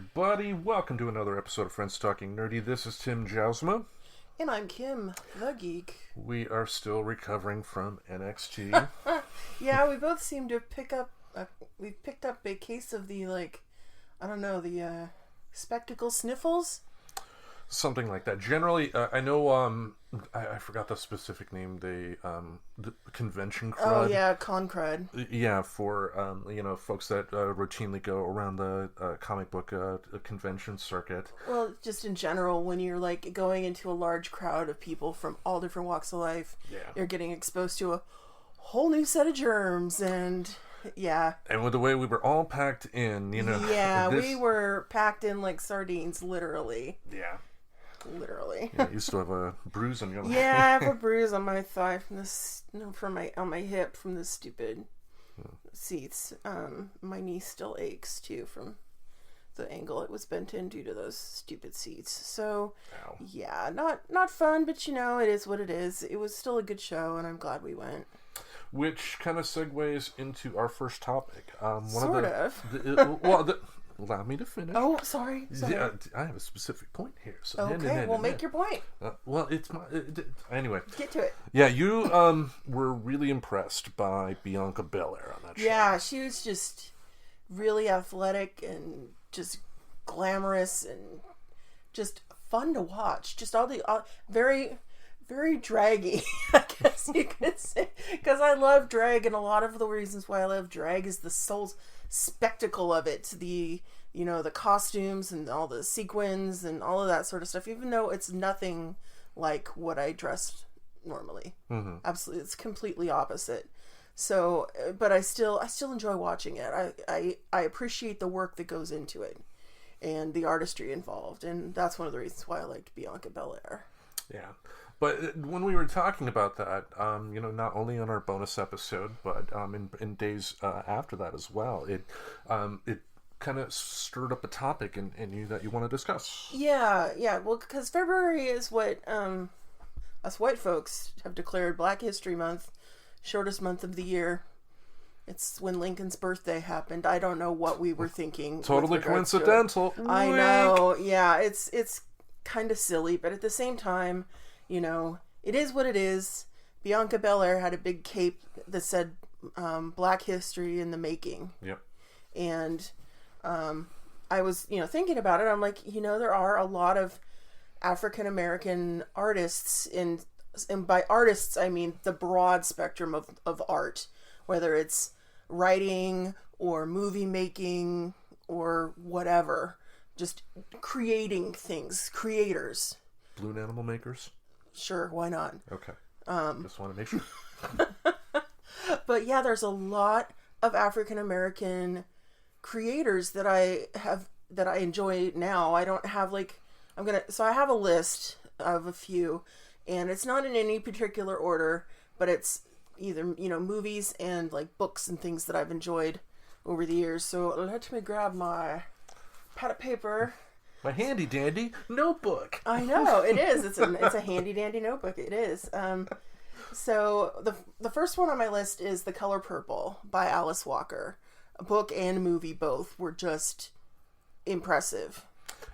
everybody. Welcome to another episode of Friends Talking Nerdy. This is Tim Jousma. And I'm Kim, the Geek. We are still recovering from NXT. Yeah, we both seem to pick up... we've picked up a case of the, spectacle sniffles? Something like that. Generally, I know, I forgot the specific name, the convention crud. Oh, yeah, con crud. Yeah, for, folks that routinely go around the comic book convention circuit. Well, just in general, when you're, going into a large crowd of people from all different walks of life, you're getting exposed to a whole new set of germs, and... Yeah. And with the way we were all packed in, Yeah, we were packed in like sardines, literally. Yeah. Literally. Yeah, you still have a bruise on your leg. Yeah, I have a bruise on my thigh from this, on my hip from the stupid seats. My knee still aches too from the angle it was bent in due to those stupid seats. So, Ow. Yeah, not fun, but it is what it is. It was still a good show, and I'm glad we went. Which kind of segues into our first topic. Allow me to finish. Oh, sorry. Yeah, I have a specific point here. So okay, make your point. It's my... anyway. Get to it. Yeah, you were really impressed by Bianca Belair on that show. Yeah, she was just really athletic and just glamorous and just fun to watch. Just all the... very... very draggy, I guess you could say. Because I love drag, and a lot of the reasons why I love drag is the sole spectacle of it. The costumes and all the sequins and all of that sort of stuff, even though it's nothing like what I dressed normally. Mm-hmm. Absolutely. It's completely opposite. So, but I still enjoy watching it. I appreciate the work that goes into it and the artistry involved. And that's one of the reasons why I liked Bianca Belair. Yeah. But when we were talking about that, not only on our bonus episode, but in days after that as well, it kind of stirred up a topic in you that you want to discuss. Yeah. Well, because February is what us white folks have declared Black History Month, shortest month of the year. It's when Lincoln's birthday happened. I don't know what we were thinking. Totally coincidental. I know. Yeah, it's kind of silly, but at the same time... it is what it is. Bianca Belair had a big cape that said Black History in the Making. Yep. And I was, thinking about it. I'm like, there are a lot of African American artists, and by artists, I mean the broad spectrum of art, whether it's writing or movie making or whatever, just creating things, creators. Balloon animal makers? Sure, why not? Okay. Just want to make sure. But yeah, there's a lot of African American creators that I enjoy now. I don't have I have a list of a few, and it's not in any particular order, but it's either, movies and books and things that I've enjoyed over the years. So let me grab my pad of paper. My handy dandy notebook. I know it is. It's a handy dandy notebook. It is. So the first one on my list is The Color Purple by Alice Walker. A book and movie both were just impressive.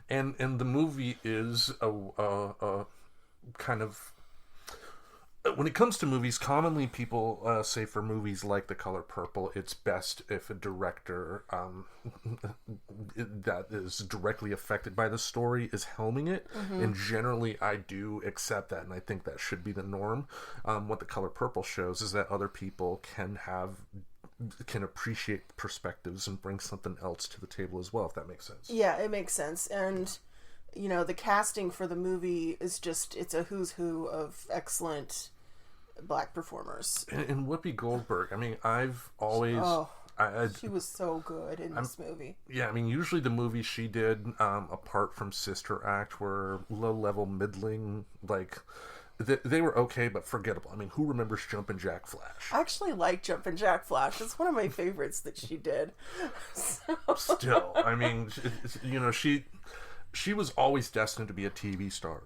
And the movie is a kind of... When it comes to movies, commonly people say for movies like The Color Purple, it's best if a director that is directly affected by the story is helming it. Mm-hmm. And generally, I do accept that, and I think that should be the norm. What The Color Purple shows is that other people can appreciate perspectives and bring something else to the table as well, if that makes sense. Yeah, it makes sense. And... the casting for the movie is it's a who's who of excellent Black performers. And Whoopi Goldberg, I mean, I've always... she was so good in this movie. Yeah, I mean, usually the movies she did, apart from Sister Act, were low-level, middling, they were okay, but forgettable. I mean, who remembers Jumpin' Jack Flash? I actually like Jumpin' Jack Flash. It's one of my favorites that she did. Still, I mean, she was always destined to be a TV star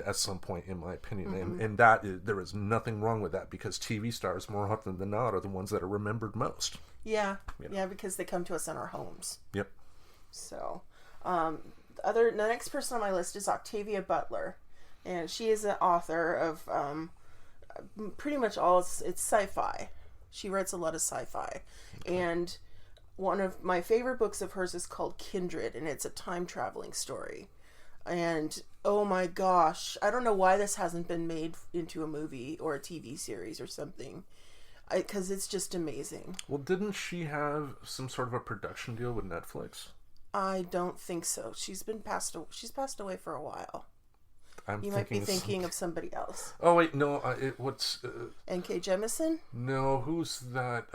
at some point, in my opinion. Mm-hmm. And there is nothing wrong with that, because TV stars, more often than not, are the ones that are remembered most. Yeah, because they come to us in our homes. Yep. So, the next person on my list is Octavia Butler, and she is an author of pretty much all it's sci-fi. She writes a lot of sci-fi, and one of my favorite books of hers is called Kindred, and it's a time traveling story. And oh my gosh, I don't know why this hasn't been made into a movie or a TV series or something, because it's just amazing. Well, didn't she have some sort of a production deal with Netflix? I don't think so. She's passed away for a while. You might be thinking of somebody else. Oh wait, no. What's N.K. Jemisin? No, who's that?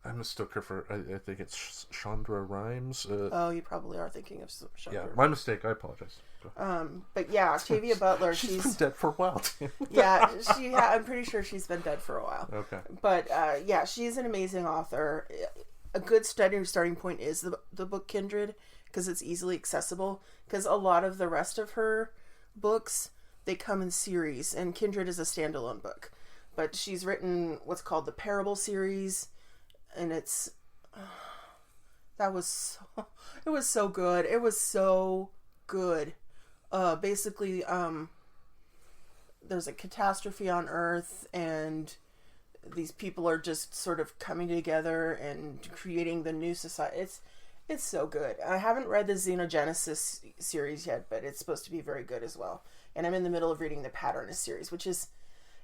I mistook her for. I think it's Chandra Rhimes. Oh, you probably are thinking of Chandra. Yeah, my mistake. I apologize. But yeah, Octavia Butler. she's been dead for a while too. Yeah, I'm pretty sure she's been dead for a while. Okay. But yeah, she's an amazing author. A good starting point is the book Kindred, because it's easily accessible. Because a lot of the rest of her books, they come in series, and Kindred is a standalone book. But she's written what's called the Parable series, and it was so good. It was so good. Basically, there's a catastrophe on Earth, and these people are just sort of coming together and creating the new society. It's so good. I haven't read the Xenogenesis series yet, but it's supposed to be very good as well. And I'm in the middle of reading the Patternist series, which is,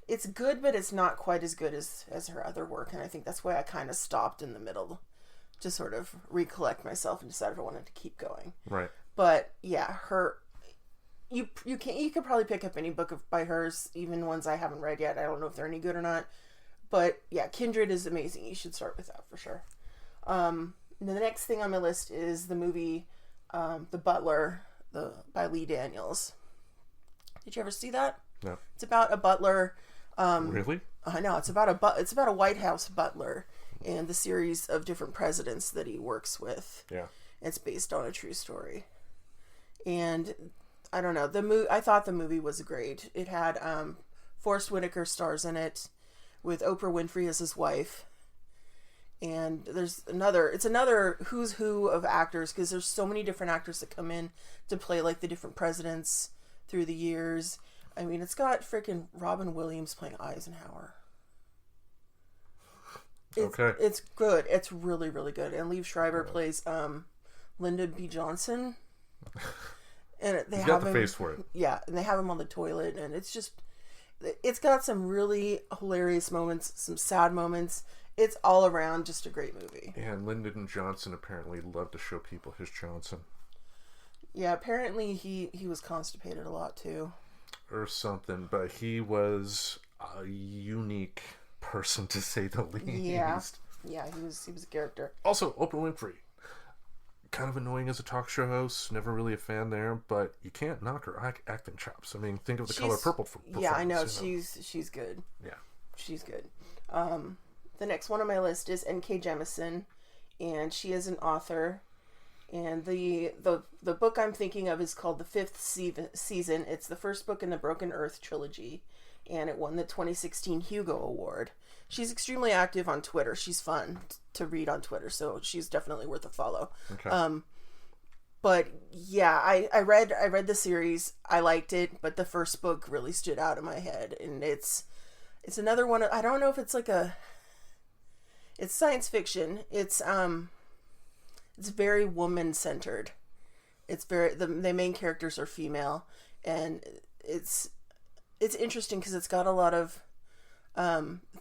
it's good, but it's not quite as good as her other work. And I think that's why I kind of stopped in the middle to sort of recollect myself and decide if I wanted to keep going. Right. But yeah, you could probably pick up any book by hers, even ones I haven't read yet. I don't know if they're any good or not. But yeah, Kindred is amazing. You should start with that for sure. The next thing on my list is the movie The Butler by Lee Daniels. Did you ever see that? No. It's about a butler. Really? I know. It's about a White House butler and the series of different presidents that he works with. Yeah. It's based on a true story. And I don't know. I thought the movie was great. It had Forrest Whitaker stars in it, with Oprah Winfrey as his wife. And it's another who's who of actors, because there's so many different actors that come in to play like the different presidents through the years. I mean, it's got freaking Robin Williams playing Eisenhower. It's good. It's really, really good. And Liev Schreiber plays Lyndon B. Johnson. And they have got the face for it. Yeah, and they have him on the toilet, and it's got some really hilarious moments, some sad moments. It's all around just a great movie. And Lyndon Johnson apparently loved to show people his Johnson. Yeah, apparently he was constipated a lot too. Or something, but he was a unique person, to say the least. Yeah, he was a character. Also, Oprah Winfrey. Kind of annoying as a talk show host. Never really a fan there, but you can't knock her acting chops. I mean, think of the Color Purple performance. Yeah, I know. She's good. Yeah. She's good. The next one on my list is N.K. Jemisin, and she is an author. And the book I'm thinking of is called The Fifth Season. It's the first book in the Broken Earth trilogy, and it won the 2016 Hugo Award. She's extremely active on Twitter. She's fun to read on Twitter, so she's definitely worth a follow. Okay. But yeah, I read the series. I liked it, but the first book really stood out in my head, and it's another one. I don't know if it's it's science fiction. It's very woman centered. It's very the main characters are female, and it's interesting because it's got a lot of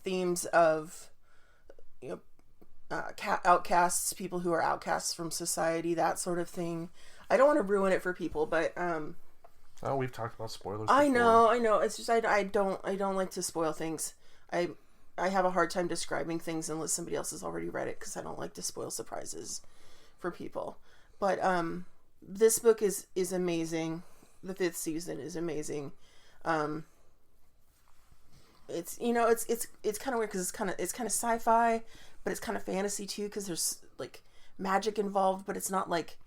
themes of outcasts, people who are outcasts from society, that sort of thing. I don't want to ruin it for people, but oh, we've talked about spoilers before. I know. It's just I don't like to spoil things. I have a hard time describing things unless somebody else has already read it, because I don't like to spoil surprises for people. But this book is amazing. The Fifth Season is amazing. It's it's kind of weird because it's kind of sci-fi, but it's kind of fantasy too, because there's like magic involved, but it's not like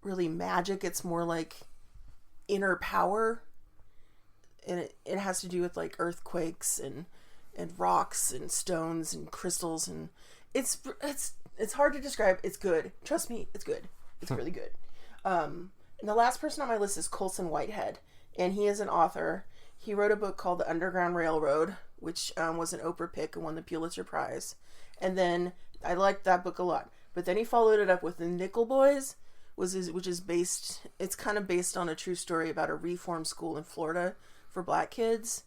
really magic. It's more like inner power, and it has to do with like earthquakes and rocks and stones and crystals, and it's it's hard to describe. It's good. Trust me, it's good. It's really good. And the last person on my list is Colson Whitehead, and he is an author. He wrote a book called The Underground Railroad, which was an Oprah pick and won the Pulitzer Prize. And then I liked that book a lot. But then he followed it up with The Nickel Boys, which is based. It's kind of based on a true story about a reform school in Florida for black kids.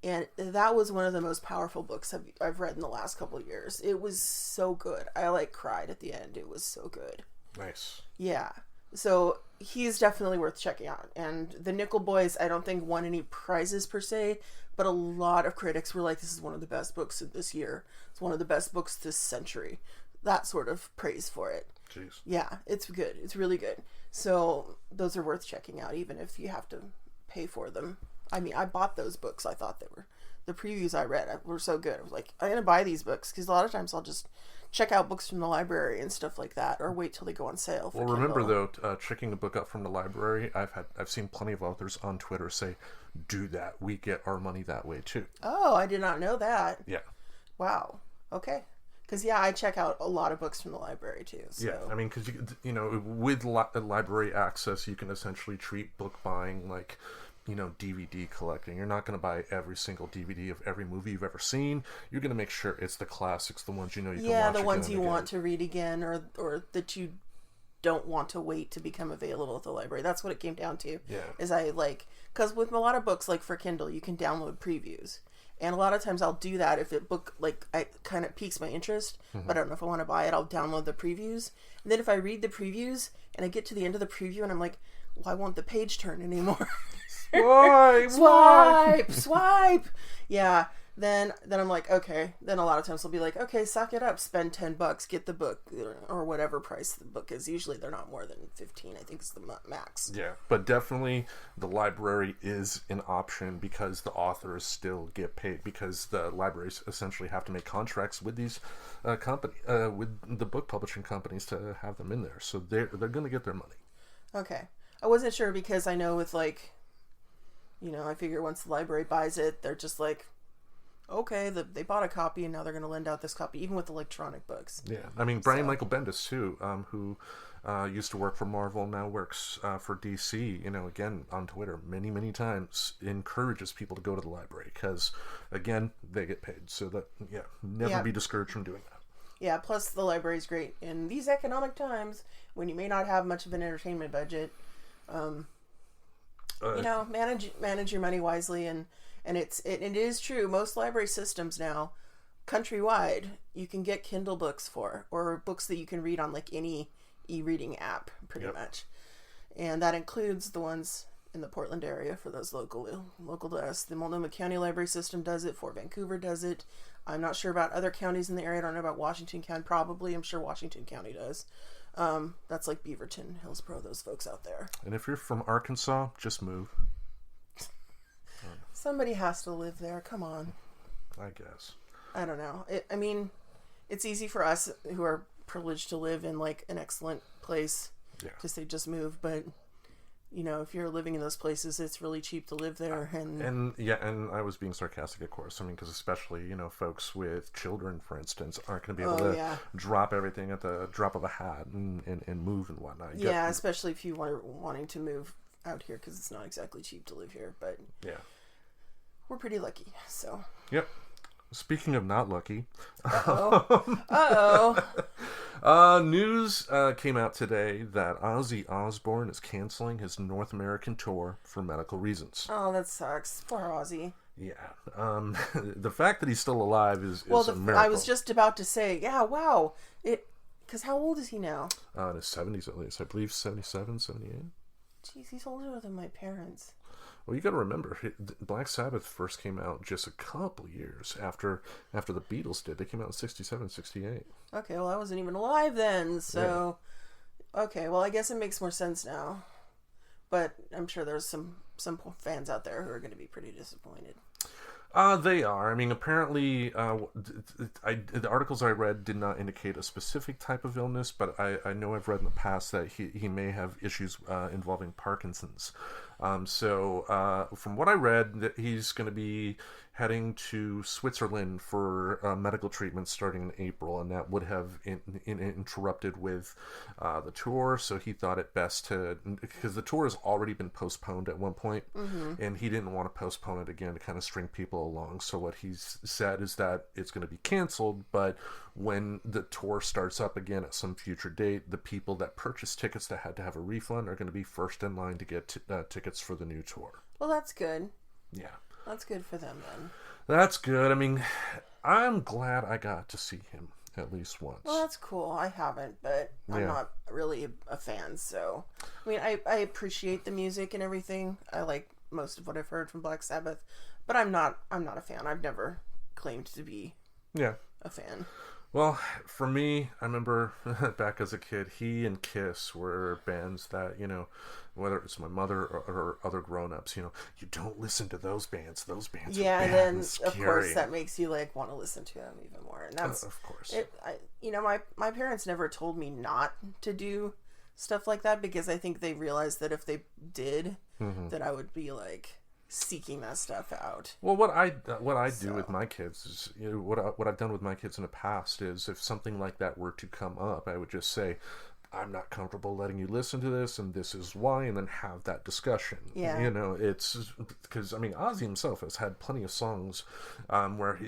And that was one of the most powerful books I've read in the last couple of years. It was so good. I cried at the end. It was so good. Nice. Yeah. So he's definitely worth checking out. And The Nickel Boys, I don't think won any prizes per se, but a lot of critics were like, this is one of the best books of this year. It's one of the best books this century. That sort of praise for it. Jeez. Yeah, it's good. It's really good. So those are worth checking out, even if you have to pay for them. I mean, I bought those books. I thought the previews I read were so good. I was like, I'm going to buy these books, because a lot of times I'll just check out books from the library and stuff like that, or wait till they go on sale. Well, remember though, checking a book out from the library, I've seen plenty of authors on Twitter say, do that. We get our money that way too. Oh, I did not know that. Yeah. Wow. Okay. Because, yeah, I check out a lot of books from the library too. So. Yeah, I mean, because, with library access, you can essentially treat book buying like, DVD collecting. You're not going to buy every single DVD of every movie you've ever seen. You're going to make sure it's the classics, the ones you can watch again. Yeah, the ones you want to read again, or that you don't want to wait to become available at the library. That's what it came down to. Yeah. Is because with a lot of books, like for Kindle, you can download previews. And a lot of times I'll do that if it I kind of piques my interest, but I don't know if I want to buy it. I'll download the previews. And then if I read the previews and I get to the end of the preview and I'm like, why won't the page turn anymore? Swipe. Yeah. Then I'm like, okay. Then a lot of times I'll be like, okay, suck it up. Spend $10, get the book, or whatever price the book is. Usually they're not more than 15. I think it's the max. Yeah, but definitely the library is an option because the authors still get paid, because the libraries essentially have to make contracts with these with the book publishing companies to have them in there. So they're going to get their money. Okay. I wasn't sure because I know with I figure once the library buys it, they're just like, okay, they bought a copy and now they're going to lend out this copy, even with electronic books. Yeah, I mean, Brian Michael Bendis too, who used to work for Marvel, now works for DC, again, on Twitter many times, encourages people to go to the library because, again, they get paid. So that, never be discouraged from doing that. Yeah, plus the library's great in these economic times when you may not have much of an entertainment budget. Manage your money wisely, and it is true. Most library systems now, countrywide, you can get Kindle books or books that you can read on like any e-reading app, pretty much, and that includes the ones in the Portland area for those local to us. The Multnomah County Library System does it. Fort Vancouver does it. I'm not sure about other counties in the area. I don't know about Washington County. Probably, I'm sure Washington County does. That's like Beaverton, Hillsborough, those folks out there. And if you're from Arkansas, just move. Somebody has to live there. Come on. I guess. I don't know. It's easy for us who are privileged to live in like an excellent place to say just move, but if you're living in those places, it's really cheap to live there. And I was being sarcastic, of course. I mean, because especially, folks with children, for instance, aren't going to be able to drop everything at the drop of a hat and move and whatnot. Especially if you are wanting to move out here, because it's not exactly cheap to live here. But we're pretty lucky, so. Yep. Speaking of not lucky, news came out today that Ozzy Osbourne is canceling his North American tour for medical reasons. Oh, that sucks. Poor Ozzy. Yeah. The fact that he's still alive is a miracle. I was just about to say, wow. Because how old is he now? In his 70s at least. I believe 77, 78. Jeez, he's older than my parents. Well, you got to remember, Black Sabbath first came out just a couple years after the Beatles did. They came out in 67, 68. Okay, well, I wasn't even alive then, so... Yeah. Okay, well, I guess it makes more sense now. But I'm sure there's some fans out there who are going to be pretty disappointed. They are. I mean, apparently, the articles I read did not indicate a specific type of illness, but I know I've read in the past that he may have issues involving Parkinson's. So from what I read, that he's going to be heading to Switzerland for medical treatment starting in April, and that would have interrupted with the tour. So he thought it best to, because the tour has already been postponed at one point, and he didn't want to postpone it again to kind of string people along. So what he's said is that it's going to be canceled, but when the tour starts up again at some future date, the people that purchased tickets that had to have a refund are going to be first in line to get tickets for the new tour. Well, that's good. Yeah. That's good for them then. That's good. I mean, I'm glad I got to see him at least once. Well, that's cool. I haven't, but I'm not really a fan, so... I mean, I appreciate the music and everything. I like most of what I've heard from Black Sabbath, but I'm not a fan. I've never claimed to be a fan. Well, for me, I remember back as a kid, he and Kiss were bands that, you know, whether it's my mother or other grown-ups, you know, you don't listen to those bands. Those bands are bad and then, and scary. Of course, that makes you, like, want to listen to them even more. And that's... of course. You know, my parents never told me not to do stuff like that, because I think they realized that if they did, that I would be, like... seeking that stuff out. Well, what I do with my kids is, you know, what I've done with my kids in the past is, if something like that were to come up, I would just say, I'm not comfortable letting you listen to this, and this is why, and then have that discussion. Yeah. You know, it's because, I mean, Ozzy himself has had plenty of songs where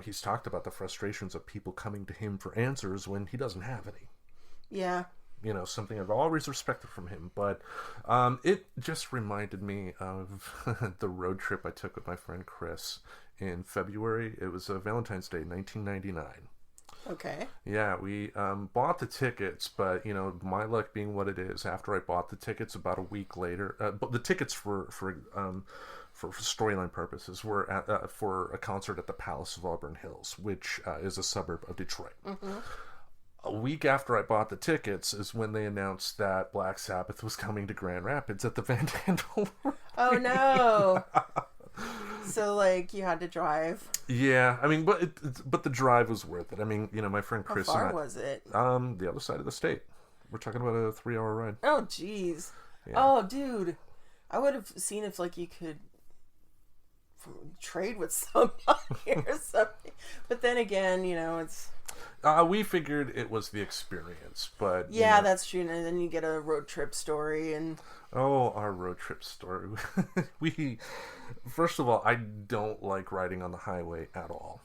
he's talked about the frustrations of people coming to him for answers when he doesn't have any. Yeah. You know, something I've always respected from him. But it just reminded me of the road trip I took with my friend Chris in February. It was Valentine's Day, 1999. Okay. Yeah, we bought the tickets, but, you know, my luck being what it is, after I bought the tickets about a week later, but the tickets for storyline purposes were for a concert at the Palace of Auburn Hills, which is a suburb of Detroit. A week after I bought the tickets is when they announced that Black Sabbath was coming to Grand Rapids at the Van Andel. Oh, no. So, like, you had to drive? Yeah, I mean, but the drive was worth it. I mean, you know, my friend Chris... How far was it? The other side of the state. We're talking about a 3-hour ride. Oh, jeez. Yeah. Oh, dude. I would have seen if, like, you could trade with somebody or something. But then again, you know, it's... we figured it was the experience, but... Yeah, that's true. And then you get a road trip story and... Oh, our road trip story. First of all, I don't like riding on the highway at all.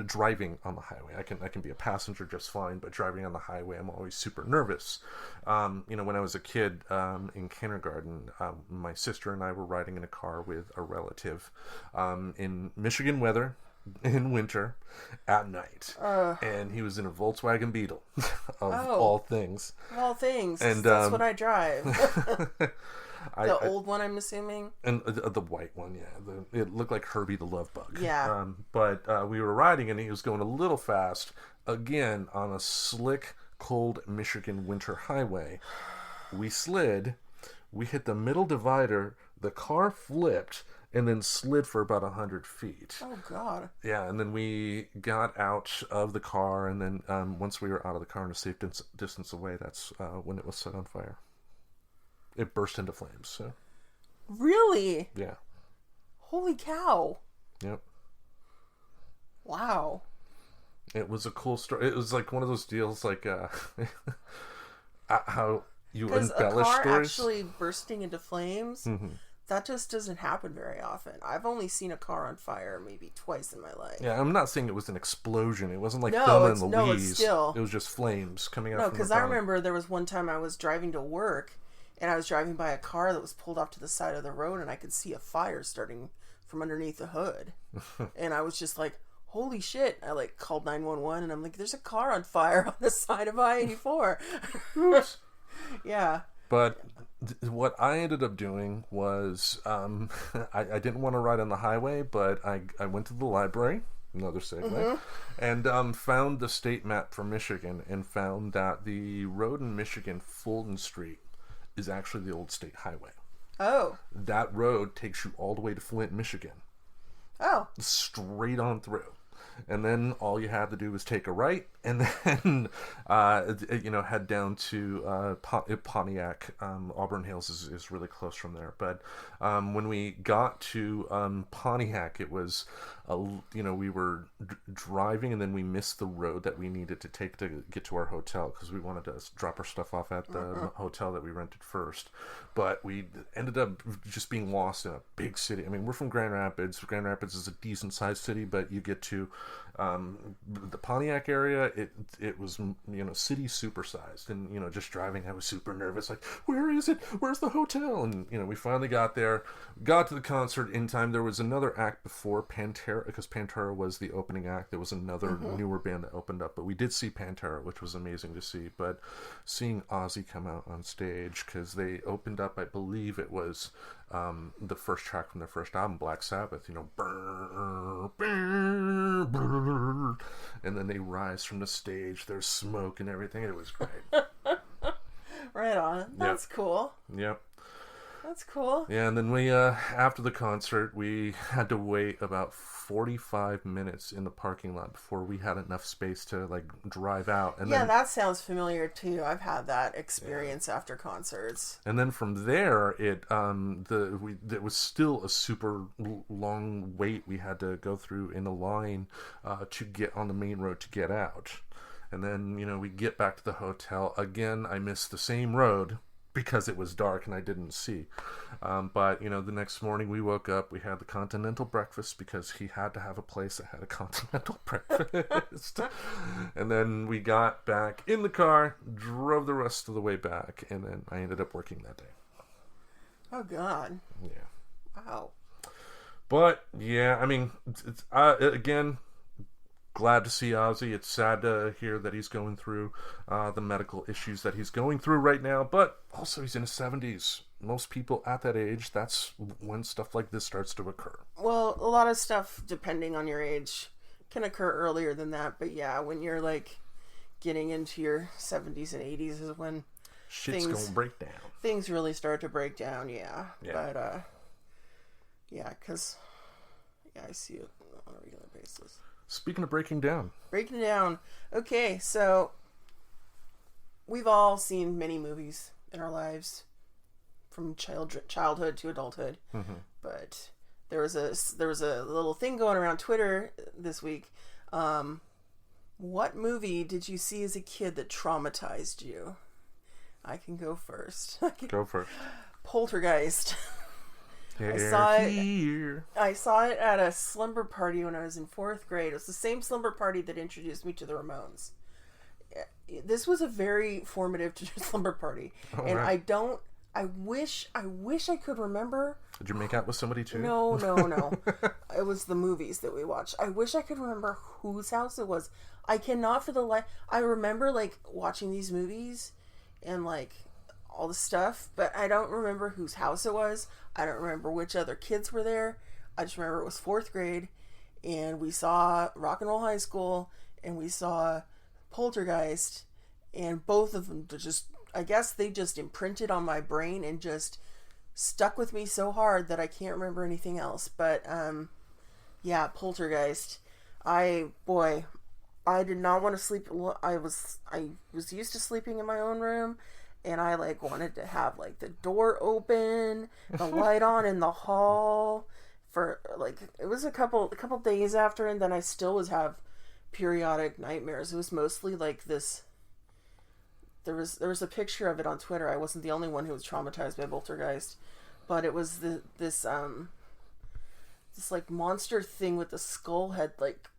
Driving on the highway. I can be a passenger just fine, but driving on the highway, I'm always super nervous. You know, when I was a kid in kindergarten, my sister and I were riding in a car with a relative in Michigan weather, in winter, at night. And he was in a Volkswagen Beetle, of all things. Of all things. And that's what I drive. The old one, I'm assuming? And the white one, yeah. It looked like Herbie the Love Bug. Yeah. But we were riding, and he was going a little fast, again, on a slick, cold Michigan winter highway. We slid. We hit the middle divider. The car flipped and then slid for about 100 feet. Oh, God. Yeah, and then we got out of the car, and then once we were out of the car and a safe distance away, that's when it was set on fire. It burst into flames, so... Really? Yeah. Holy cow. Yep. Wow. It was a cool story. It was like one of those deals, like, how you embellish stories. Because a car actually bursting into flames... Mm-hmm. That just doesn't happen very often. I've only seen a car on fire maybe twice in my life. Yeah, I'm not saying it was an explosion. It wasn't like Thelma and Louise. No, it's still... It was just flames coming out from the because I remember there was one time I was driving to work, and I was driving by a car that was pulled off to the side of the road, and I could see a fire starting from underneath the hood. And I was just like, holy shit. I, like, called 911, and I'm like, there's a car on fire on the side of I-84. Oops. Yeah. But... what I ended up doing was, I didn't want to ride on the highway, but I went to the library, another segue, and found the state map for Michigan, and found that the road in Michigan, Fulton Street, is actually the old state highway. Oh. That road takes you all the way to Flint, Michigan. Oh. Straight on through. and then all you had to do was take a right, and then head down to Pontiac. Auburn Hills is really close from there. But when we got to Pontiac, it was we were driving, and then we missed the road that we needed to take to get to our hotel, because we wanted to drop our stuff off at the hotel that we rented first. But we ended up just being lost in a big city. I mean, we're from Grand Rapids. Grand Rapids is a decent sized city, but you get to the Pontiac area, it was city supersized, and just driving, I was super nervous, like, where is it, where's the hotel? And we finally got there, got to the concert in time. There was another act before Pantera, because Pantera was the opening act. There was another newer band that opened up, but we did see Pantera, which was amazing to see. But seeing Ozzy come out on stage, because they opened up, I believe it was the first track from their first album, Black Sabbath, brr, brr, brr, and then they rise from the stage, there's smoke and everything. It was great. Right on. That's cool. Yep. That's cool. Yeah, and then we, after the concert, we had to wait about 45 minutes in the parking lot before we had enough space to, drive out. And then, that sounds familiar, too. I've had that experience after concerts. And then from there, it was still a super long wait we had to go through in a line to get on the main road to get out. And then, we get back to the hotel. Again, I missed the same road, because it was dark and I didn't see. But, the next morning we woke up, we had the continental breakfast, because he had to have a place that had a continental breakfast. And then we got back in the car, drove the rest of the way back, and then I ended up working that day. Oh, God. Yeah. Wow. But, yeah, I mean, again, glad to see Ozzy. It's sad to hear that he's going through the medical issues that he's going through right now, but also he's in his 70s. Most people at that age, that's when stuff like this starts to occur. Well, a lot of stuff, depending on your age, can occur earlier than that, but yeah, when you're getting into your 70s and 80s is when shit's gonna break down. Things really start to break down, yeah. But because I see it on a regular basis. Speaking of breaking down. Okay, so we've all seen many movies in our lives, from childhood to adulthood. Mm-hmm. But there was a little thing going around Twitter this week. What movie did you see as a kid that traumatized you? I can go first. Go first. Poltergeist. I saw it at a slumber party when I was in 4th grade. It was the same slumber party that introduced me to the Ramones. This was a very formative slumber party. Oh, and right. I wish I could remember. Did you make out with somebody too? No. It was the movies that we watched. I wish I could remember whose house it was. I cannot for the life. I remember watching these movies and all the stuff, but I don't remember whose house it was. I don't remember which other kids were there. I just remember it was 4th grade, and we saw Rock and Roll High School, and we saw Poltergeist, and both of them I guess they just imprinted on my brain and just stuck with me so hard that I can't remember anything else. But Poltergeist. I did not want to sleep. I was used to sleeping in my own room. And I wanted to have the door open, the light on in the hall for it was a couple days after, and then I still was have periodic nightmares. It was mostly this. There was a picture of it on Twitter. I wasn't the only one who was traumatized by Poltergeist, but it was this monster thing with the skull head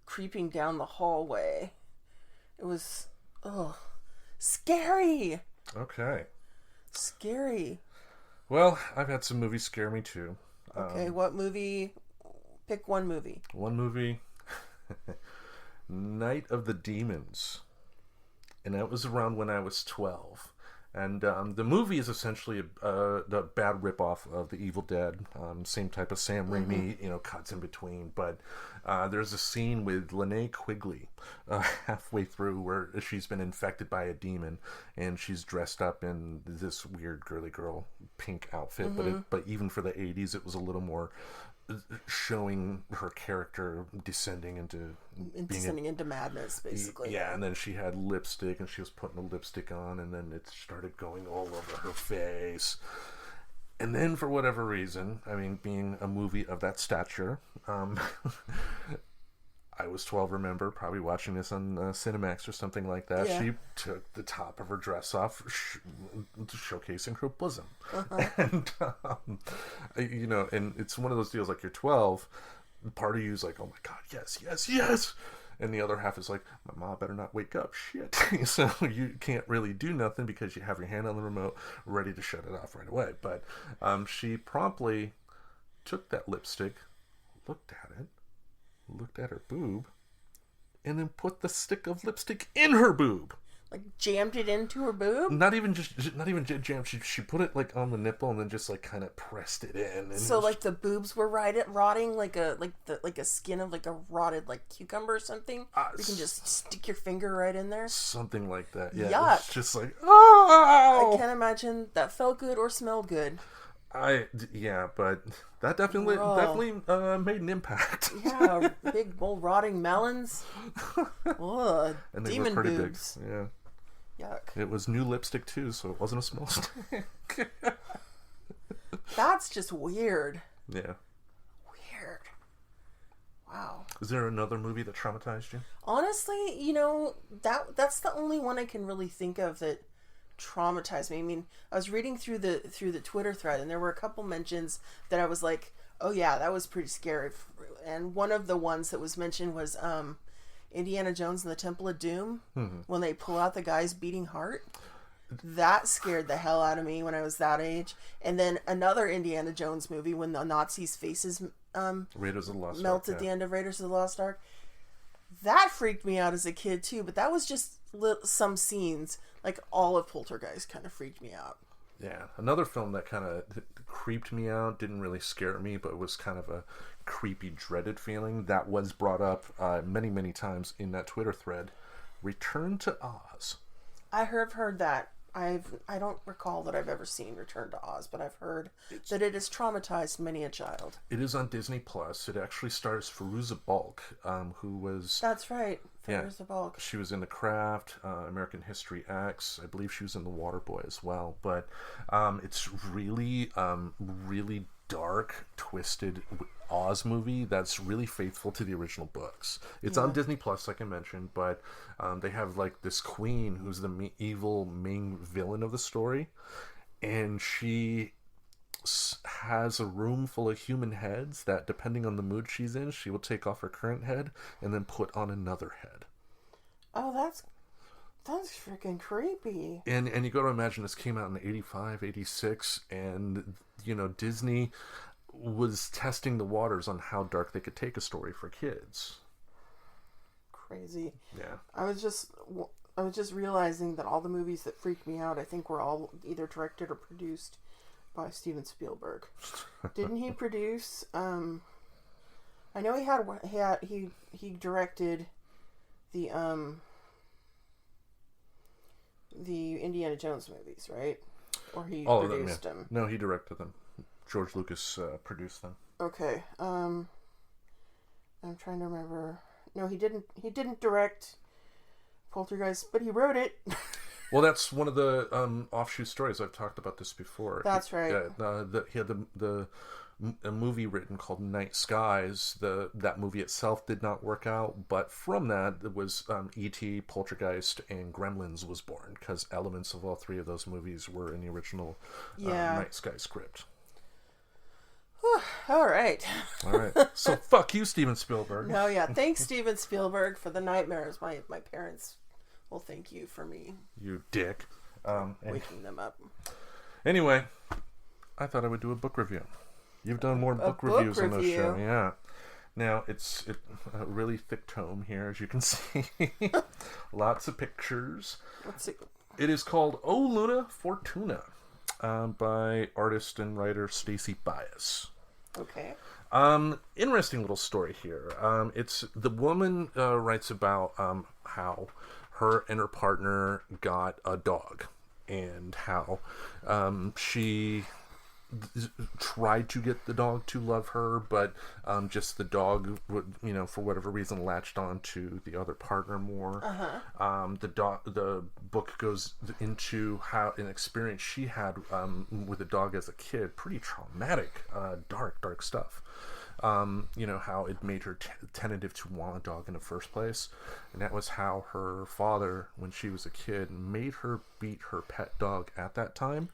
creeping down the hallway. It was scary. Okay. Scary. Well, I've had some movies scare me too. Okay, what movie? Pick one movie. One movie. Night of the Demons. And that was around when I was 12. And the movie is essentially the bad ripoff of The Evil Dead. Same type of Sam Raimi, cuts in between. But there's a scene with Linnea Quigley halfway through where she's been infected by a demon, and she's dressed up in this weird girly girl pink outfit. But even for the 80s, it was a little more showing her character descending into into madness, basically. Yeah, and then she had lipstick, and she was putting the lipstick on, and then it started going all over her face. And then, for whatever reason, I mean, being a movie of that stature, I was 12, remember, probably watching this on Cinemax or something like that. Yeah. She took the top of her dress off, showcasing her bosom. And, you know, and it's one of those deals, like, you're 12, part of you is like, oh my God, yes, yes, yes. And the other half is like, my mom better not wake up, shit. So you can't really do nothing because you have your hand on the remote ready to shut it off right away. But she promptly took that lipstick, looked at it, looked at her boob, and then put the stick of lipstick in her boob. Like jammed it into her boob? Not even jammed. She put it like on the nipple and then just like kind of pressed it in. And so like the boobs were rotting like a skin of like a rotted like cucumber or something. You can just stick your finger right in there. Something like that. Yeah. Yuck. It's just like, oh! I can't imagine that felt good or smelled good. Yeah, but that definitely made an impact. Yeah, big old rotting melons. Ugh, and they demon were pretty boobs. big. Yeah. Yuck. It was new lipstick too, so it wasn't a small stick. That's just weird. Yeah. Weird. Wow. Is there another movie that traumatized you? Honestly, you know, that's the only one I can really think of that traumatized me. I mean, I was reading through the Twitter thread, and there were a couple mentions that I was like, oh yeah, that was pretty scary. And one of the ones that was mentioned was Indiana Jones and the Temple of Doom, when they pull out the guy's beating heart. That scared the hell out of me when I was that age. And then another Indiana Jones movie when the Nazis' faces Raiders of the Lost melt Ark, at the end of Raiders of the Lost Ark. That freaked me out as a kid too, but that was just some scenes. Like all of Poltergeist kind of freaked me out. Yeah, another film that kind of creeped me out, didn't really scare me, but was kind of a creepy, dreaded feeling that was brought up many, many times in that Twitter thread. Return to Oz. I have heard that. I don't recall that I've ever seen Return to Oz, but I've heard that it has traumatized many a child. It is on Disney Plus. It actually stars Fairuza Balk, who was... That's right, Fairuza Balk. She was in The Craft, American History X. I believe she was in The Waterboy as well. But it's really, really dark, twisted Oz movie that's really faithful to the original books. It's on Disney Plus, like I mentioned, but they have like this queen who's the evil main villain of the story, and she has a room full of human heads that, depending on the mood she's in, she will take off her current head and then put on another head. Oh, that's freaking creepy. And you got to imagine this came out in 85, 86, and you know, Disney was testing the waters on how dark they could take a story for kids. Crazy. Yeah. I was just realizing that all the movies that freaked me out, I think, were all either directed or produced by Steven Spielberg. Didn't he produce? I know he directed the Indiana Jones movies, right? Or he all produced them. No, he directed them. George Lucas produced them. Okay. I'm trying to remember. No, he didn't direct Poltergeist, but he wrote it. Well, that's one of the offshoot stories. I've talked about this before. That's right. He had a movie written called Night Skies. That movie itself did not work out, but from that it was E.T., Poltergeist, and Gremlins was born, because elements of all three of those movies were in the original Night Sky script. All right. So fuck you, Steven Spielberg. No, yeah. Thanks, Steven Spielberg, for the nightmares. My parents will thank you for me. You dick. Waking them up. Anyway, I thought I would do a book review. You've done more book reviews on this show. Yeah. Now, it's a really thick tome here, as you can see. Lots of pictures. Let's see. It is called O Luna Fortuna, by artist and writer Stacy Bias. Okay. Interesting little story here. It's the woman writes about how her and her partner got a dog, and how she tried to get the dog to love her, but just the dog would, for whatever reason, latched on to the other partner more. The book goes into how an experience she had with a dog as a kid, pretty traumatic, dark stuff. How it made her tentative to want a dog in the first place. And that was how her father, when she was a kid, made her beat her pet dog at that time,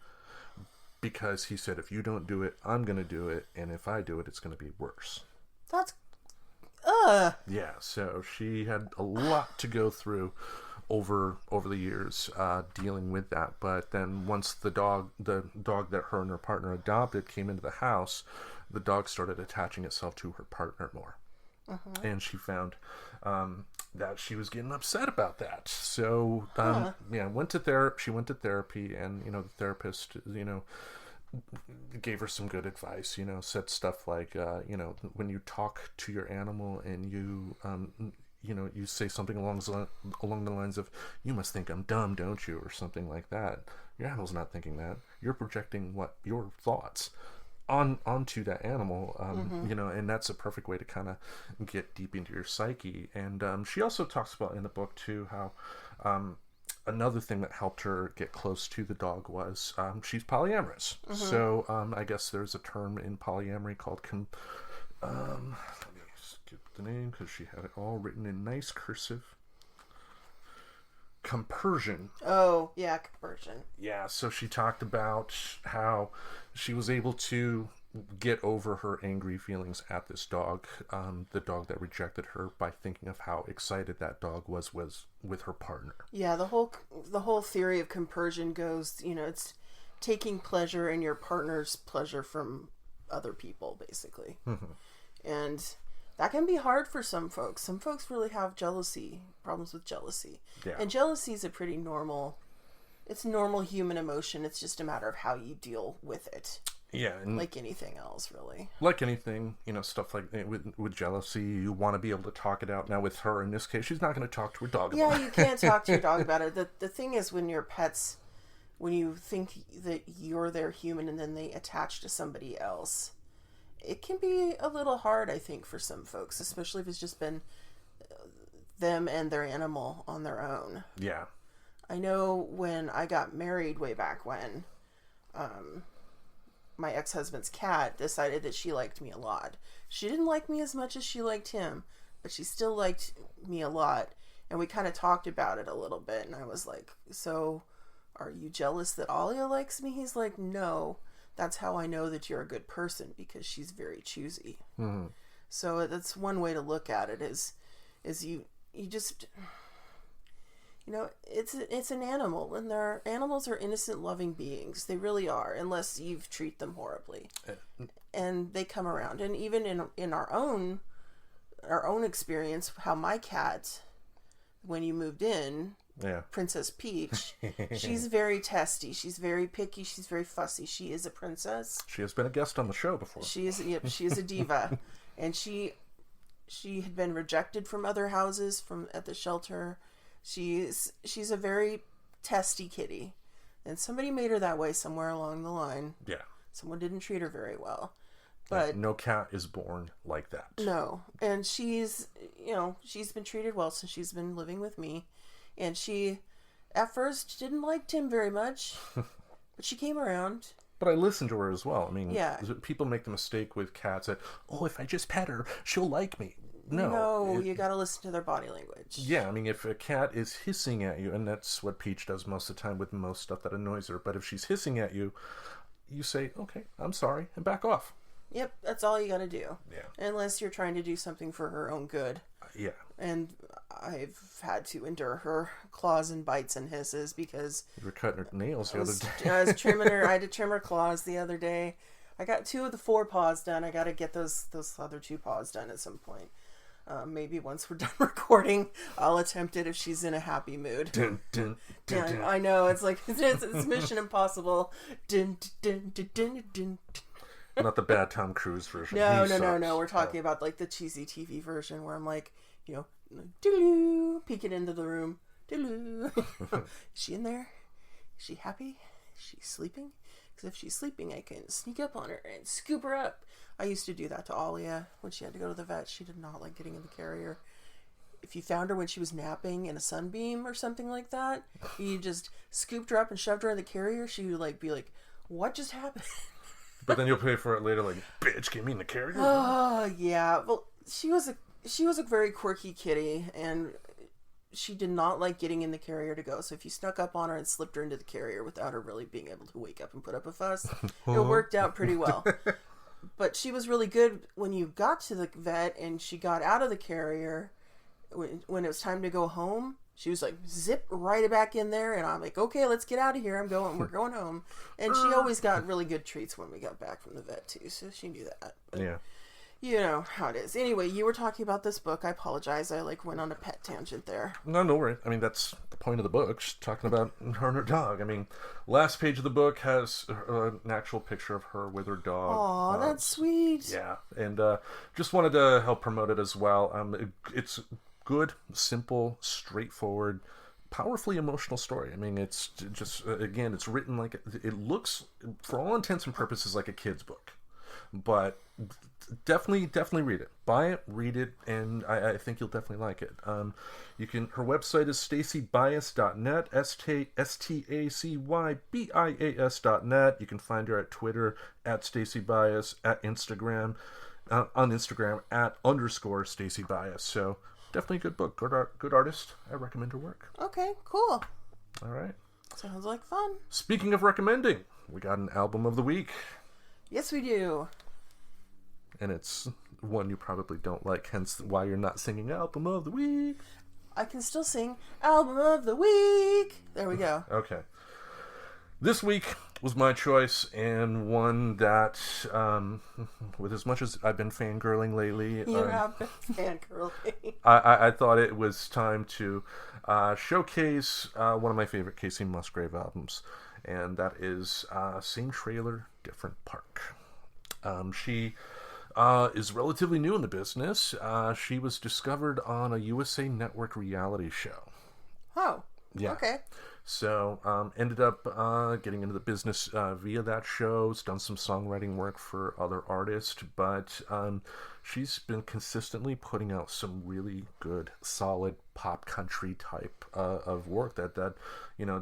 because he said, if you don't do it, I'm going to do it. And if I do it, it's going to be worse. That's... Yeah, so she had a lot to go through over the years dealing with that. But then once the dog that her and her partner adopted came into the house, the dog started attaching itself to her partner more. And she found that she was getting upset about that. So went to therapy. She went to therapy, and the therapist gave her some good advice. Said stuff like when you talk to your animal and you say something along the lines of, "You must think I'm dumb, don't you?" or something like that. Your animal's not thinking that. You're projecting your thoughts onto that animal, and that's a perfect way to kind of get deep into your psyche. And she also talks about in the book too how another thing that helped her get close to the dog was she's polyamorous. So I guess there's a term in polyamory called let me skip the name because she had it all written in nice cursive. Compersion. Oh, yeah, compersion. Yeah, so she talked about how she was able to get over her angry feelings at this dog, the dog that rejected her, by thinking of how excited that dog was with her partner. Yeah, the whole theory of compersion goes, it's taking pleasure in your partner's pleasure from other people, basically. And that can be hard for some folks. Some folks really have problems with jealousy. Yeah. And jealousy is a pretty normal human emotion. It's just a matter of how you deal with it. Yeah. And like anything else, really. Like anything, stuff like with jealousy, you want to be able to talk it out. Now with her, in this case, she's not going to talk to her dog about it. Yeah, you can't talk to your dog about it. The thing is, when your pets, when you think that you're their human and then they attach to somebody else, it can be a little hard, I think, for some folks, especially if it's just been them and their animal on their own. Yeah. I know when I got married way back when, my ex-husband's cat decided that she liked me a lot. She didn't like me as much as she liked him, but she still liked me a lot. And we kind of talked about it a little bit. And I was like, so are you jealous that Alia likes me? He's like, no. That's how I know that you're a good person, because she's very choosy. So that's one way to look at it is you just, it's an animal, and animals are innocent, loving beings. They really are, unless you treat them horribly. And they come around. And even in our own experience, how my cat, when you moved in, Princess Peach, she's very testy. She's very picky. She's very fussy. She is a princess. She has been a guest on the show before. She is a diva. And she had been rejected from other houses at the shelter. She's a very testy kitty. And somebody made her that way somewhere along the line. Yeah. Someone didn't treat her very well. But no cat is born like that. No. And she's been treated well since she's been living with me. And she, at first, didn't like Tim very much, but she came around. But I listened to her as well. I mean, people make the mistake with cats that, if I just pet her, she'll like me. No, you got to listen to their body language. Yeah, I mean, if a cat is hissing at you, and that's what Peach does most of the time with most stuff that annoys her, but if she's hissing at you, you say, okay, I'm sorry, and back off. Yep, that's all you got to do. Yeah. Unless you're trying to do something for her own good. Yeah. And I've had to endure her claws and bites and hisses because you were cutting her nails the other day. I was trimming her. I had to trim her claws the other day. I got 2 of the 4 paws done. I got to get those other 2 paws done at some point. Maybe once we're done recording, I'll attempt it if she's in a happy mood. Dun, dun, dun, dun. I know, it's like it's Mission Impossible. Dun, dun, dun, dun, dun. Not the bad Tom Cruise version. No. We're talking about like the cheesy TV version where I'm like, doo-doo, peeking into the room. Doo-doo. Is she in there? Is she happy? Is she sleeping? Because if she's sleeping, I can sneak up on her and scoop her up. I used to do that to Alia when she had to go to the vet. She did not like getting in the carrier. If you found her when she was napping in a sunbeam or something like that, you just scooped her up and shoved her in the carrier, she would like be like, what just happened? But then you'll pay for it later, like, bitch, get me in the carrier. Oh, yeah. Well, she was a very quirky kitty, and she did not like getting in the carrier to go. So if you snuck up on her and slipped her into the carrier without her really being able to wake up and put up a fuss, it worked out pretty well. But she was really good when you got to the vet and she got out of the carrier. When it was time to go home, she was like, zip right back in there. And I'm like, okay, let's get out of here. We're going home. And she always got really good treats when we got back from the vet, too. So she knew that. But, yeah. you know how it is. Anyway, you were talking about this book. I apologize. I went on a pet tangent there. No worry. I mean, that's the point of the book. She's talking about her and her dog. I mean, last page of the book has an actual picture of her with her dog. Aw, that's sweet. Yeah, and just wanted to help promote it as well. It's good, simple, straightforward, powerfully emotional story. I mean, it's just, again, it's written like, it looks, for all intents and purposes, like a kid's book. But definitely read it. Buy it, read it, and I think you'll definitely like it. Her website is stacybias.net, STACYBIAS.net. You can find her at Twitter at Stacy Bias, at Instagram, on Instagram at _Stacy Bias. So definitely a good book, good artist. I recommend her work. Okay, cool. All right. Sounds like fun. Speaking of recommending, we got an album of the week. Yes, we do. And it's one you probably don't like, hence why you're not singing album of the week. I can still sing album of the week. There we go. Okay. This week was my choice, and one that, with as much as I've been fangirling lately... You have been fangirling. I thought it was time to showcase one of my favorite Kacey Musgraves albums, and that is Same Trailer, Different Park. She is relatively new in the business. She was discovered on a USA Network reality show. Oh, yeah. Okay. So, ended up getting into the business via that show. Has done some songwriting work for other artists, but she's been consistently putting out some really good, solid pop country type of work. That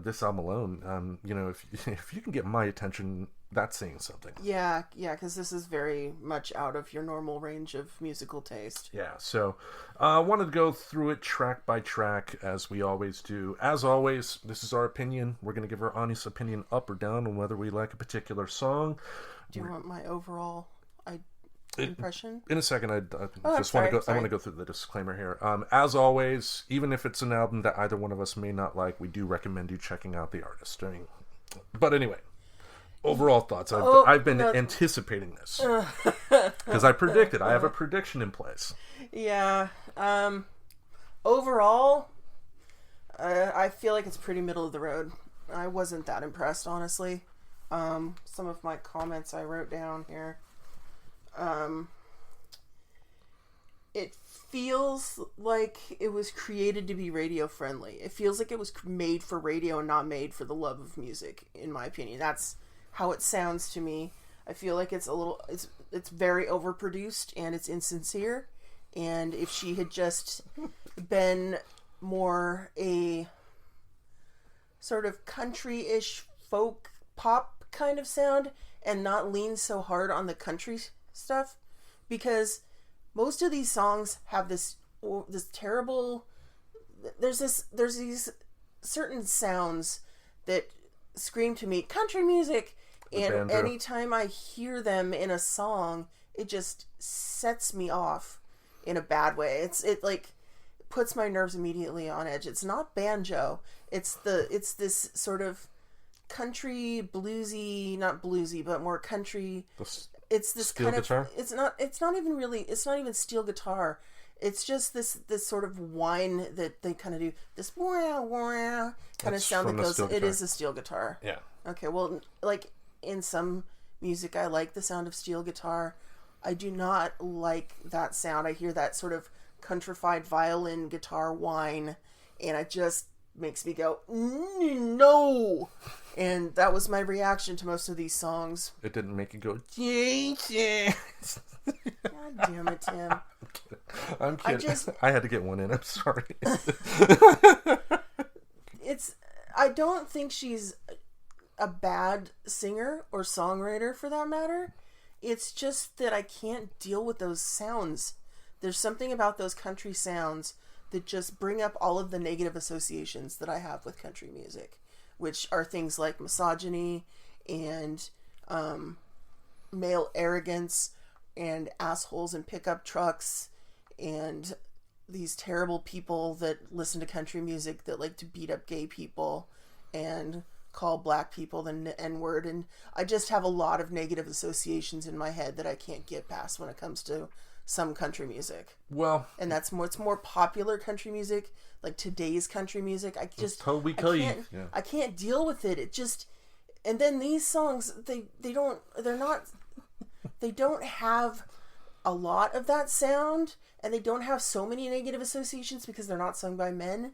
this album alone, if you can get my attention, that's saying something. Yeah, because this is very much out of your normal range of musical taste. Yeah, so I wanted to go through it track by track, as we always do. As always, this is our opinion. We're going to give our honest opinion up or down on whether we like a particular song. Do you want my overall impression? In a second, I want to go through the disclaimer here. As always, even if it's an album that either one of us may not like, we do recommend you checking out the artist. But anyway. Overall thoughts. I've been anticipating this because I predicted. I have a prediction in place. Yeah. Overall, I feel like it's pretty middle of the road. I wasn't that impressed, honestly. Some of my comments I wrote down here. It feels like it was created to be radio friendly. It feels like it was made for radio and not made for the love of music, in my opinion. That's how it sounds to me. I feel like it's very overproduced and it's insincere. And if she had just been more a sort of country-ish folk pop kind of sound and not lean so hard on the country stuff, because most of these songs have this terrible, there's these certain sounds that scream to me country music. And anytime I hear them in a song, it just sets me off in a bad way. It like puts my nerves immediately on edge. It's not banjo. It's this sort of country bluesy, not bluesy, but more country. It's this kind of guitar? It's not even steel guitar. It's just this sort of whine that they kind of do. This wah kind of sound that goes. It is a steel guitar. Yeah. Okay. Well, like in some music, I like the sound of steel guitar. I do not like that sound. I hear that sort of countrified violin guitar whine, and it just makes me go, no. And that was my reaction to most of these songs. It didn't make you go, Jesus. God damn it, Tim. I'm kidding. I had to get one in. I'm sorry. I don't think she's a bad singer or songwriter for that matter. It's just that I can't deal with those sounds. There's something about those country sounds that just bring up all of the negative associations that I have with country music, which are things like misogyny and male arrogance and assholes in pickup trucks and these terrible people that listen to country music that like to beat up gay people and call black people the N-word. And I just have a lot of negative associations in my head that I can't get past when it comes to some country music. Well, and that's more, it's more popular country music, like today's country music. I just I can't deal with it. It just, and then these songs, they don't have a lot of that sound, and they don't have so many negative associations because they're not sung by men.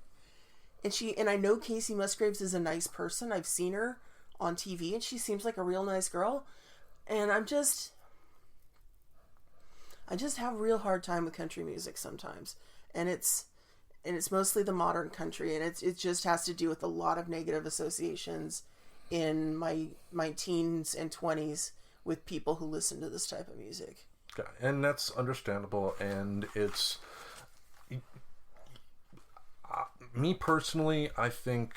And I know Kacey Musgraves is a nice person. I've seen her on TV and she seems like a real nice girl. And I just have a real hard time with country music sometimes. And it's mostly the modern country, and it just has to do with a lot of negative associations in my teens and 20s with people who listen to this type of music. Okay. And that's understandable, and it's me personally, I think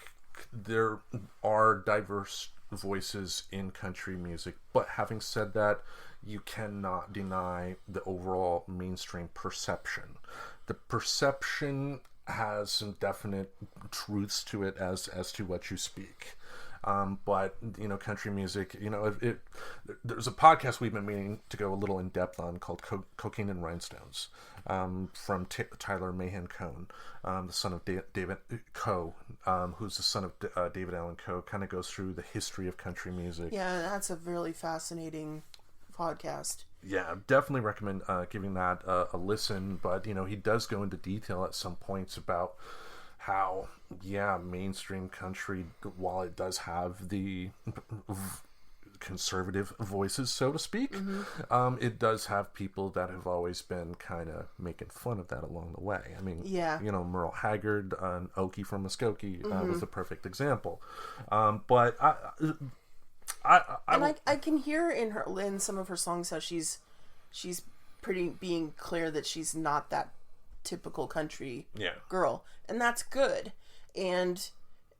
there are diverse voices in country music, but having said that, you cannot deny the overall mainstream perception. The perception has some definite truths to it as to what you speak. But, country music, there's a podcast we've been meaning to go a little in depth on called Cocaine and Rhinestones, from Tyler Mahan Cohn, the son of David Coe, who's the son of David Allan Coe, kind of goes through the history of country music. Yeah, that's a really fascinating podcast. Yeah, definitely recommend giving that a listen, but, he does go into detail at some points about how, mainstream country, while it does have the conservative voices, so to speak, it does have people that have always been kind of making fun of that along the way. I mean, Merle Haggard, Okie from Muskogee was a perfect example. But I can hear in some of her songs how she's pretty being clear that she's not that typical country girl, and that's good, and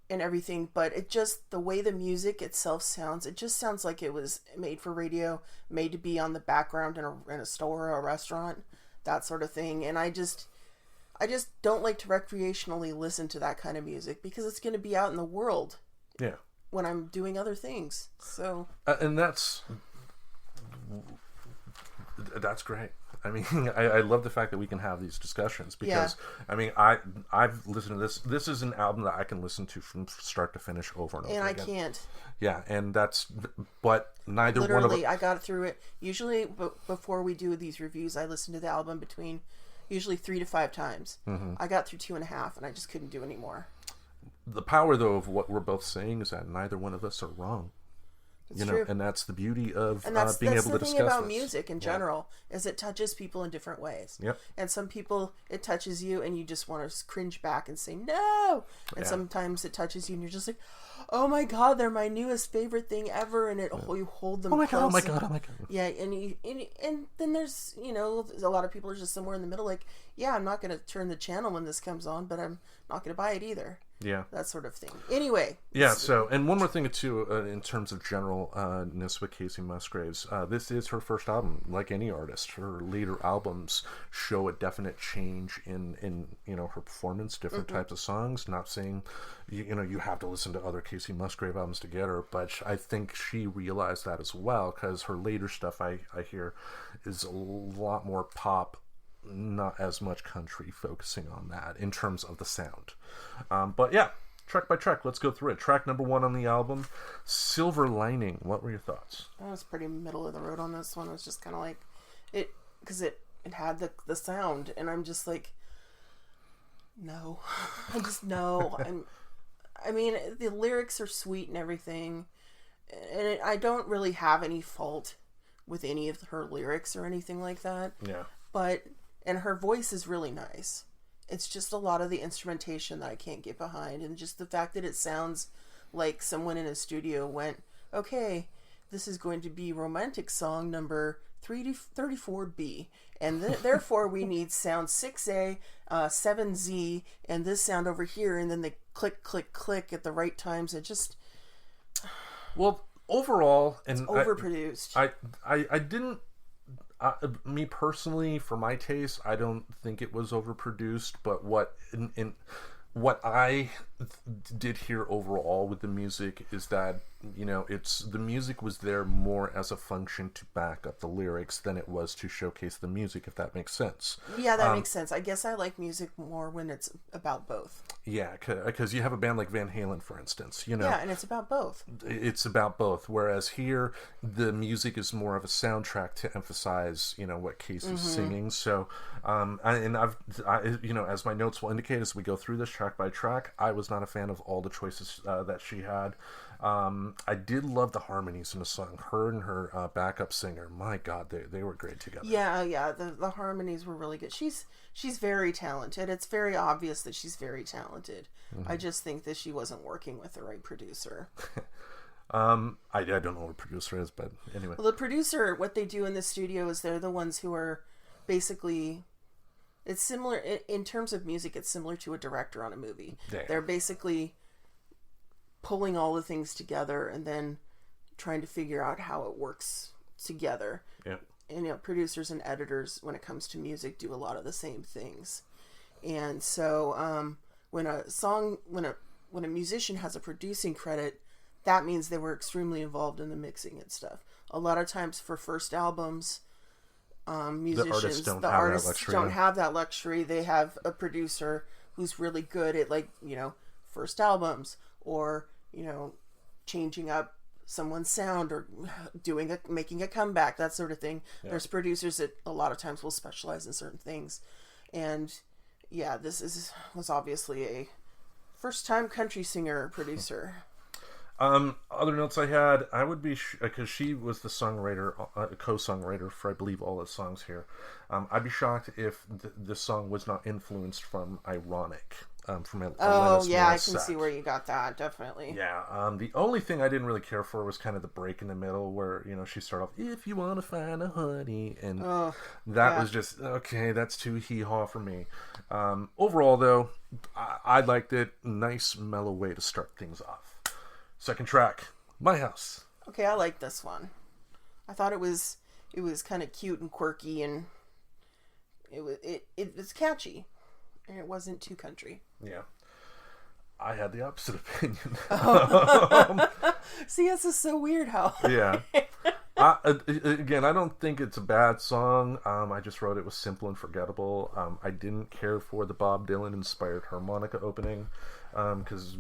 everything, but it just, the way the music itself sounds, it just sounds like it was made for radio, made to be on the background in a store or a restaurant, that sort of thing. And I just don't like to recreationally listen to that kind of music because it's going to be out in the world when I'm doing other things. So and that's great. I mean, I love the fact that we can have these discussions because, I mean, I've listened to this. This is an album that I can listen to from start to finish over and over again. And I can't. Yeah, and but neither Literally, one of us. I got through it. Usually, before we do these reviews, I listen to the album between usually 3 to 5 times. I got through 2.5, and I just couldn't do any more. The power, though, of what we're both saying is that neither one of us are wrong. True. And that's the beauty of being able to discuss this. That's the thing about music in general, is it touches people in different ways. Yep. And some people, it touches you and you just want to cringe back and say, no! And sometimes it touches you and you're just like, oh my God, they're my newest favorite thing ever, and you hold them close. Oh my God. Yeah, and then there's, a lot of people are just somewhere in the middle, like, yeah, I'm not going to turn the channel when this comes on, but I'm not going to buy it either. Yeah. That sort of thing. Anyway. Yeah, so, and one more thing, too, in terms of generalness with Kacey Musgraves, this is her first album. Like any artist, her later albums show a definite change in her performance, different types of songs. Not saying, you have to listen to other Kacey Musgrave albums to get her, but I think she realized that as well, because her later stuff, I hear, is a lot more pop, not as much country, focusing on that in terms of the sound. But yeah, track by track, let's go through it. Track number 1 on the album, Silver Lining. What were your thoughts? I was pretty middle of the road on this one. It was just kind of like it, because it had the sound, and I'm just like, no. I just know. I mean, the lyrics are sweet and everything, and I don't really have any fault with any of her lyrics or anything like that. Yeah. And her voice is really nice. It's just a lot of the instrumentation that I can't get behind, and just the fact that it sounds like someone in a studio went, okay, this is going to be romantic song number 34B, and therefore we need sound 6A, 7Z, and this sound over here, and then they click, click, click at the right times. It just... Well, overall... It's overproduced. I didn't... me personally, for my taste, I don't think it was overproduced, but what I did hear overall with the music is that, you know, the music was there more as a function to back up the lyrics than it was to showcase the music, if that makes sense. Yeah, that makes sense. I guess I like music more when it's about both. Yeah, because you have a band like Van Halen, for instance, you know. Yeah, and it's about both. It's about both, whereas here, the music is more of a soundtrack to emphasize, you know, what Kacey's singing. So, I've you know, as my notes will indicate, as we go through this track by track, I was not a fan of all the choices that she had. I did love the harmonies in the song. Her and her backup singer, my God, they were great together. Yeah, the harmonies were really good. She's very talented. It's very obvious that she's very talented. I just think that she wasn't working with the right producer. I don't know what a producer is, but anyway. Well, the producer, what they do in the studio is they're the ones who are basically... It's similar, in terms of music, it's similar to a director on a movie. Damn. They're basically pulling all the things together and then trying to figure out how it works together. Yeah. And, you know, producers and editors, when it comes to music, do a lot of the same things. And so, when a musician has a producing credit, that means they were extremely involved in the mixing and stuff. A lot of times for first albums, musicians, the artists don't have that luxury. They have a producer who's really good at, like, you know, first albums, or, you know, changing up someone's sound, or making a comeback, that sort of thing. Yeah. There's producers that a lot of times will specialize in certain things. And yeah, this was obviously a first time country singer producer. Other notes I had, I would be, because she was the songwriter, co-songwriter for, I believe, all the songs here. I'd be shocked if this song was not influenced from Ironic. From oh, yeah, I can see where you got that, definitely. Yeah, the only thing I didn't really care for was kind of the break in the middle where, you know, she started off, if you want to find a honey, and that was just, okay, that's too hee-haw for me. Overall, though, I liked it. Nice, mellow way to start things off. Second track, My House. Okay, I like this one. I thought it was kind of cute and quirky, and it was catchy, and it wasn't too country. Yeah, I had the opposite opinion. See, this is so weird how. Yeah. Again, I don't think it's a bad song. I just wrote it was simple and forgettable. I didn't care for the Bob Dylan inspired harmonica opening. Because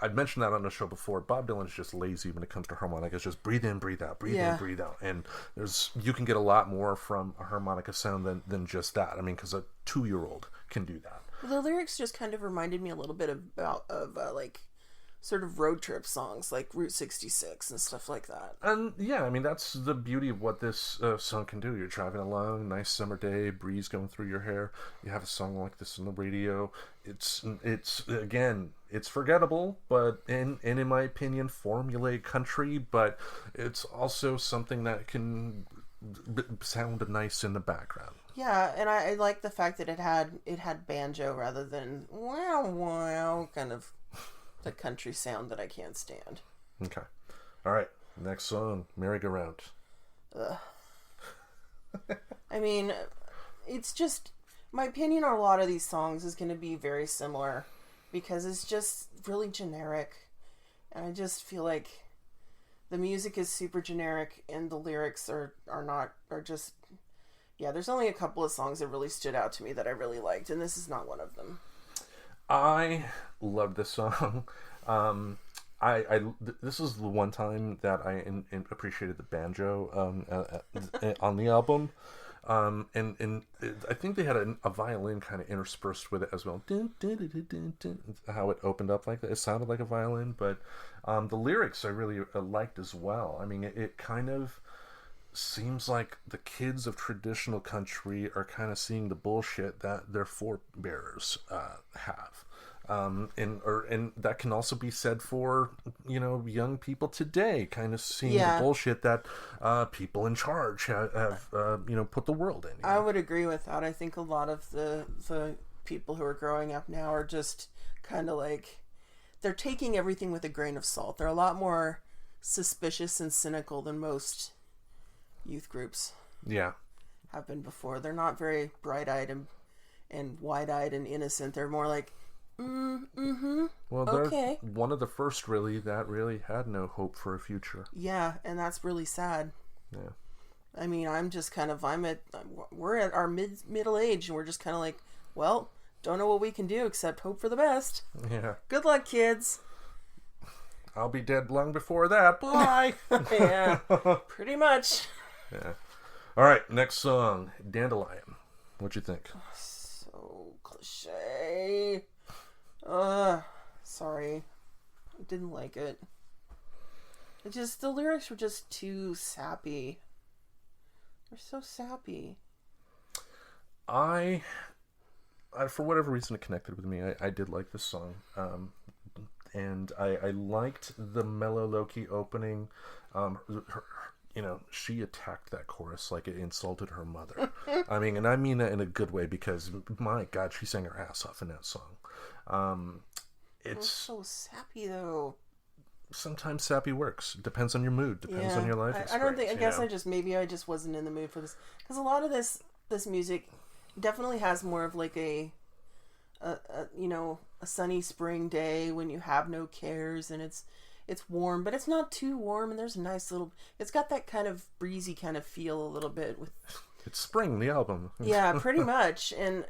I'd mentioned that on the show before. Bob Dylan's just lazy when it comes to harmonica. It's just breathe in, breathe out, breathe in, breathe out, and you can get a lot more from a harmonica sound than just that. I mean, because a 2-year-old can do that. Well, the lyrics just kind of reminded me a little bit of like sort of road trip songs like Route 66 and stuff like that. And yeah, I mean, that's the beauty of what this song can do. You're driving along, nice summer day, breeze going through your hair. You have a song like this on the radio. It's again, it's forgettable, but in my opinion, formulaic country, but it's also something that can sound nice in the background. Yeah, and I like the fact that it had banjo rather than wow kind of the country sound that I can't stand. Okay. All right. Next song, Merry-Go-Round. I mean, it's just, my opinion on a lot of these songs is going to be very similar because it's just really generic. And I just feel like the music is super generic and the lyrics are just, yeah, there's only a couple of songs that really stood out to me that I really liked, and this is not one of them. I love this song. This is the one time that I appreciated the banjo on the album. And I think they had a violin kind of interspersed with it as well. Dun, dun, dun, dun, dun, dun. How it opened up like that. It sounded like a violin, but the lyrics I really liked as well. I mean, it kind of seems like the kids of traditional country are kind of seeing the bullshit that their forebears have. And that can also be said for, you know, young people today, kind of seeing the bullshit that people in charge have you know, put the world in. I would agree with that. I think a lot of the people who are growing up now are just kind of like, they're taking everything with a grain of salt. They're a lot more suspicious and cynical than most youth groups have been before. They're not very bright-eyed and wide-eyed and innocent. They're more like, well, they're one of the first really that really had no hope for a future. Yeah, and that's really sad. Yeah. I mean, we're at our middle age, and we're just kind of like, well, don't know what we can do except hope for the best. Yeah. Good luck, kids. I'll be dead long before that. Bye. Yeah, pretty much. Yeah. All right, next song, Dandelion. What'd you think? So cliche. Sorry. I didn't like it. The lyrics were just too sappy. They're so sappy. I for whatever reason, it connected with me. I did like this song. And I liked the mellow, low-key opening. You know, she attacked that chorus like it insulted her mother. I mean that in a good way, because, my God, she sang her ass off in that song. It's so sappy, though. Sometimes sappy works. Depends on your mood. Depends on your life experience. I guess I just wasn't in the mood for this, because a lot of this music definitely has more of like a you know, a sunny spring day when you have no cares, and it's warm, but it's not too warm, and there's a nice little, it's got that kind of breezy kind of feel a little bit with. It's spring, the album. Yeah, pretty much. And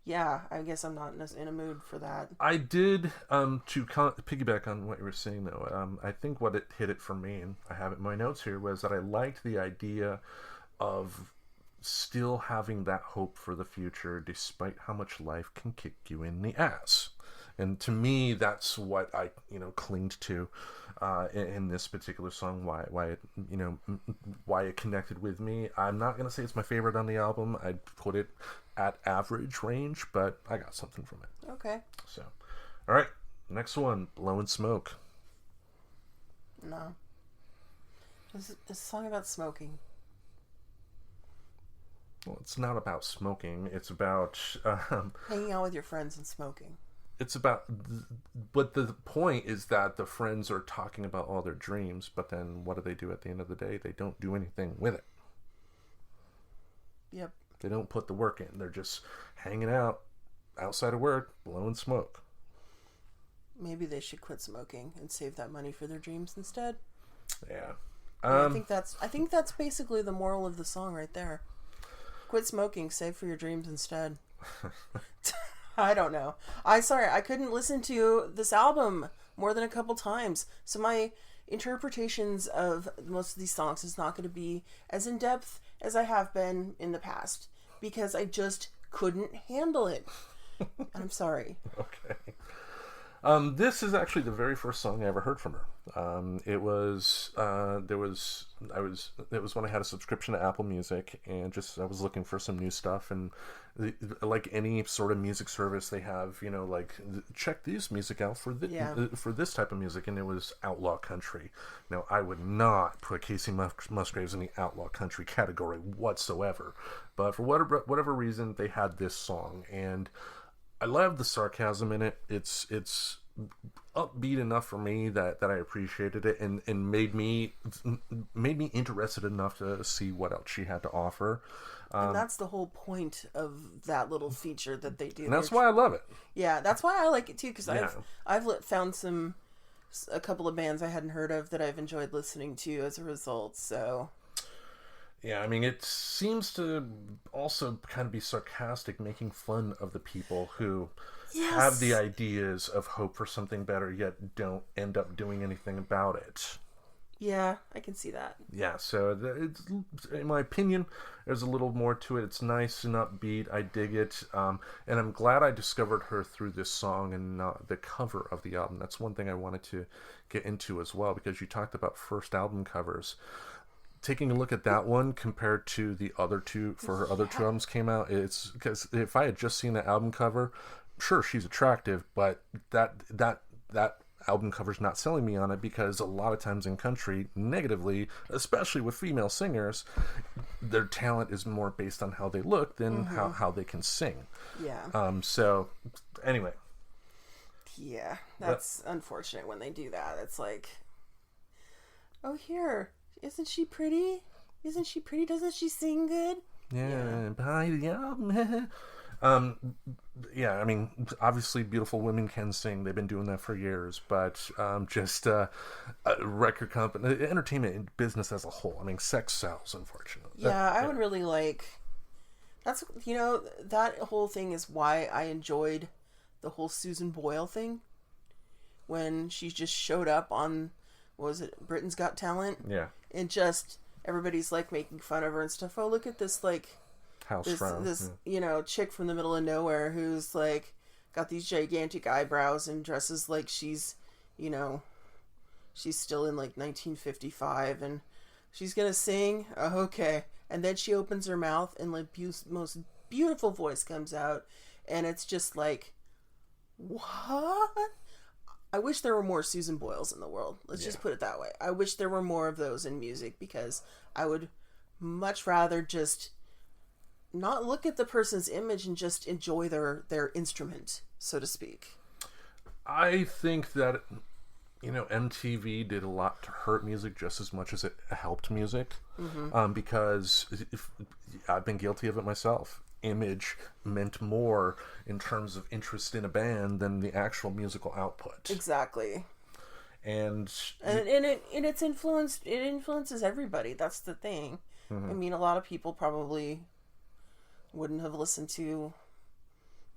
yeah, I guess I'm not in a mood for that. I did, to piggyback on what you were saying, though, I think what it hit it for me, and I have it in my notes here, was that I liked the idea of still having that hope for the future despite how much life can kick you in the ass. And to me, that's what I, you know, clinged to in this particular song. Why it, you know, why it connected with me. I'm not gonna say it's my favorite on the album. I'd put it at average range, but I got something from it. Okay. So, all right, next one, Blowing Smoke. No. Is a song about smoking? Well, it's not about smoking. It's about hanging out with your friends and smoking. It's about, but the point is that the friends are talking about all their dreams, but then what do they do at the end of the day? They don't do anything with it. Yep. They don't put the work in. They're just hanging out outside of work, blowing smoke. Maybe they should quit smoking and save that money for their dreams instead. Yeah. I think that's basically the moral of the song right there. Quit smoking, save for your dreams instead. I don't know. I couldn't listen to this album more than a couple times. So my interpretations of most of these songs is not going to be as in depth as I have been in the past, because I just couldn't handle it. I'm sorry. Okay. This is actually the very first song I ever heard from her. It was when I had a subscription to Apple Music, and I was looking for some new stuff, and like any sort of music service, they have, you know, like, check this music out for this type of music, and it was outlaw country. Now, I would not put Kacey Musgraves in the outlaw country category whatsoever, but for whatever reason, they had this song, and I love the sarcasm in it. It's upbeat enough for me that I appreciated it, and made me interested enough to see what else she had to offer. And that's the whole point of that little feature that they do. And that's why I love it. Yeah, that's why I like it too, because I've found a couple of bands I hadn't heard of that I've enjoyed listening to as a result. So. Yeah, I mean, it seems to also kind of be sarcastic, making fun of the people who have the ideas of hope for something better, yet don't end up doing anything about it. Yeah, I can see that. Yeah, so it's, in my opinion, there's a little more to it. It's nice and upbeat. I dig it, and I'm glad I discovered her through this song and not the cover of the album. That's one thing I wanted to get into as well, because you talked about first album covers. Taking a look at that one compared to the other two, for her other two albums came out, it's because if I had just seen the album cover, sure, she's attractive, but that album cover's not selling me on it, because a lot of times in country, negatively, especially with female singers, their talent is more based on how they look than how they can sing. Yeah. So anyway. Yeah, that's unfortunate when they do that. It's like, oh, here, isn't she pretty? Isn't she pretty? Doesn't she sing good? Yeah. Yeah, I mean, obviously beautiful women can sing. They've been doing that for years, but just a record company, entertainment business as a whole. I mean, sex sells, unfortunately. Yeah, I would really like... That's, that whole thing is why I enjoyed the whole Susan Boyle thing. When she just showed up on, what was it, Britain's Got Talent? Yeah. And just, everybody's like making fun of her and stuff. Oh, look at this, like... This chick from the middle of nowhere who's like got these gigantic eyebrows and dresses like she's still in like 1955 and she's gonna sing. Oh, okay. And then she opens her mouth and like most beautiful voice comes out, and it's just like, what? I wish there were more Susan Boyles in the world. Let's just put it that way. I wish there were more of those in music, because I would much rather just not look at the person's image and just enjoy their instrument, so to speak. I think that, MTV did a lot to hurt music just as much as it helped music. Because I've been guilty of it myself. Image meant more in terms of interest in a band than the actual musical output. Exactly. And it influences everybody. That's the thing. I mean, a lot of people probably wouldn't have listened to,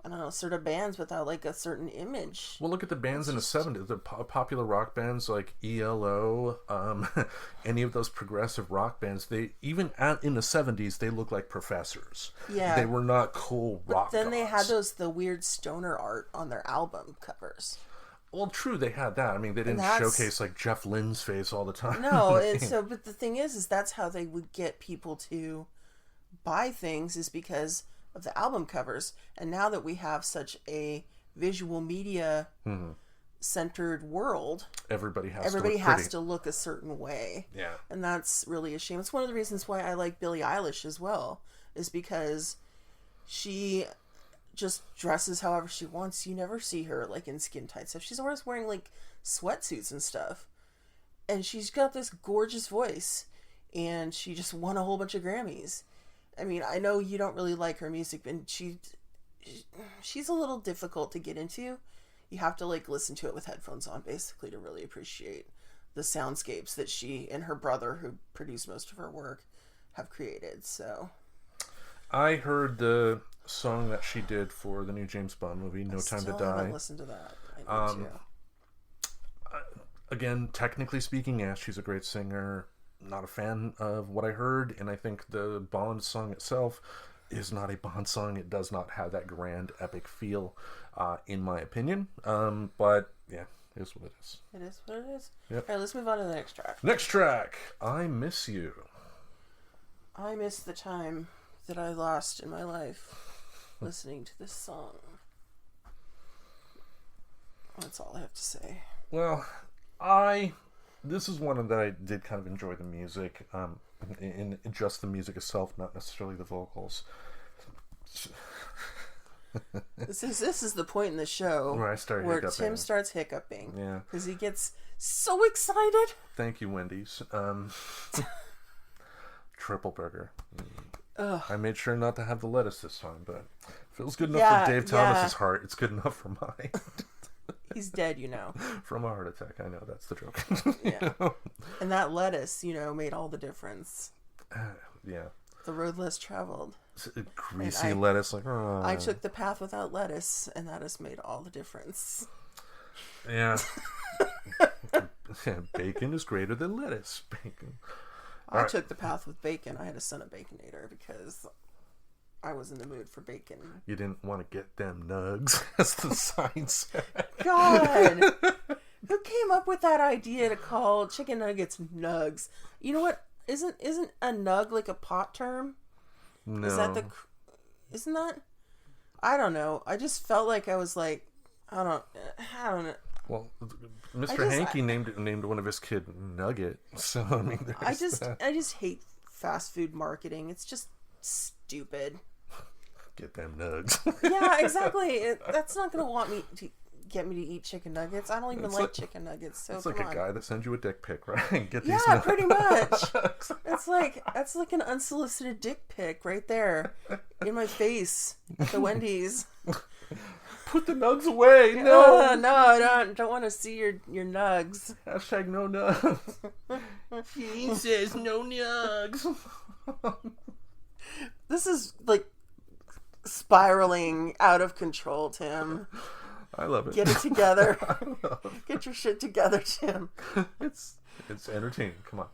I don't know, certain bands without like a certain image. Well, look at the bands in the 70s, the popular rock bands like ELO, any of those progressive rock bands, they in the 70s, they looked like professors. Yeah. They were not cool rock But then gods. they had the weird stoner art on their album covers. Well, true, they had that. I mean, they didn't showcase like Jeff Lynne's face all the time. No, but the thing is that's how they would get people to buy things, is because of the album covers. And now that we have such a visual media centered world, everybody has to look a certain way. Yeah. And that's really a shame. It's one of the reasons why I like Billie Eilish as well, is because she just dresses however she wants. You never see her like in skin tight stuff. She's always wearing like sweatsuits and stuff. And she's got this gorgeous voice, and she just won a whole bunch of Grammys. I mean, I know you don't really like her music, and she's a little difficult to get into. You have to like listen to it with headphones on, basically, to really appreciate the soundscapes that she and her brother, who produced most of her work, have created. So I heard the song that she did for the new James Bond movie, No Time to Die. I haven't listened to that. I need to. Again, technically speaking, yeah, she's a great singer. Not a fan of what I heard, and I think the Bond song itself is not a Bond song. It does not have that grand, epic feel, in my opinion. But yeah, it is what it is. It is what it is. Yep. All right, let's move on to the next track. Next track, I Miss You. I miss the time that I lost in my life listening to this song. That's all I have to say. Well, this is one that I did kind of enjoy the music, in just the music itself, not necessarily the vocals. This is the point in the show where Tim starts hiccuping. Yeah, because he gets so excited. Thank you, Wendy's. Triple burger. Ugh. I made sure not to have the lettuce this time, but if it was good enough for Dave Thomas's heart, it's good enough for mine. He's dead, From a heart attack. I know, that's the joke. Yeah. And that lettuce, made all the difference. Yeah. The road less traveled. Greasy lettuce. I took the path without lettuce, and that has made all the difference. Yeah. Bacon is greater than lettuce. Bacon. I took the path with bacon. I had to send a Baconator because I was in the mood for bacon. You didn't want to get them nugs, as the sign said. God! Who came up with that idea to call chicken nuggets nugs? You know what? Isn't a nug like a pot term? No. Isn't that? I don't know. I just felt like I was like, I don't know. Well, Mr. Hankey named one of his kid Nugget. So I mean, I just hate fast food marketing. It's just stupid. Get them nugs. Yeah, exactly. That's not gonna get me to eat chicken nuggets. I don't even like chicken nuggets. So it's like a guy that sends you a dick pic, right? Get these yeah, nugs. Pretty much. That's like an unsolicited dick pic right there in my face at the Wendy's. Put the nugs away. No, no, I don't want to see your nugs. Hashtag no nugs. He says no nugs. This is like spiraling out of control, Tim. I love it. Get it together. Get your shit together, Tim. It's entertaining. Come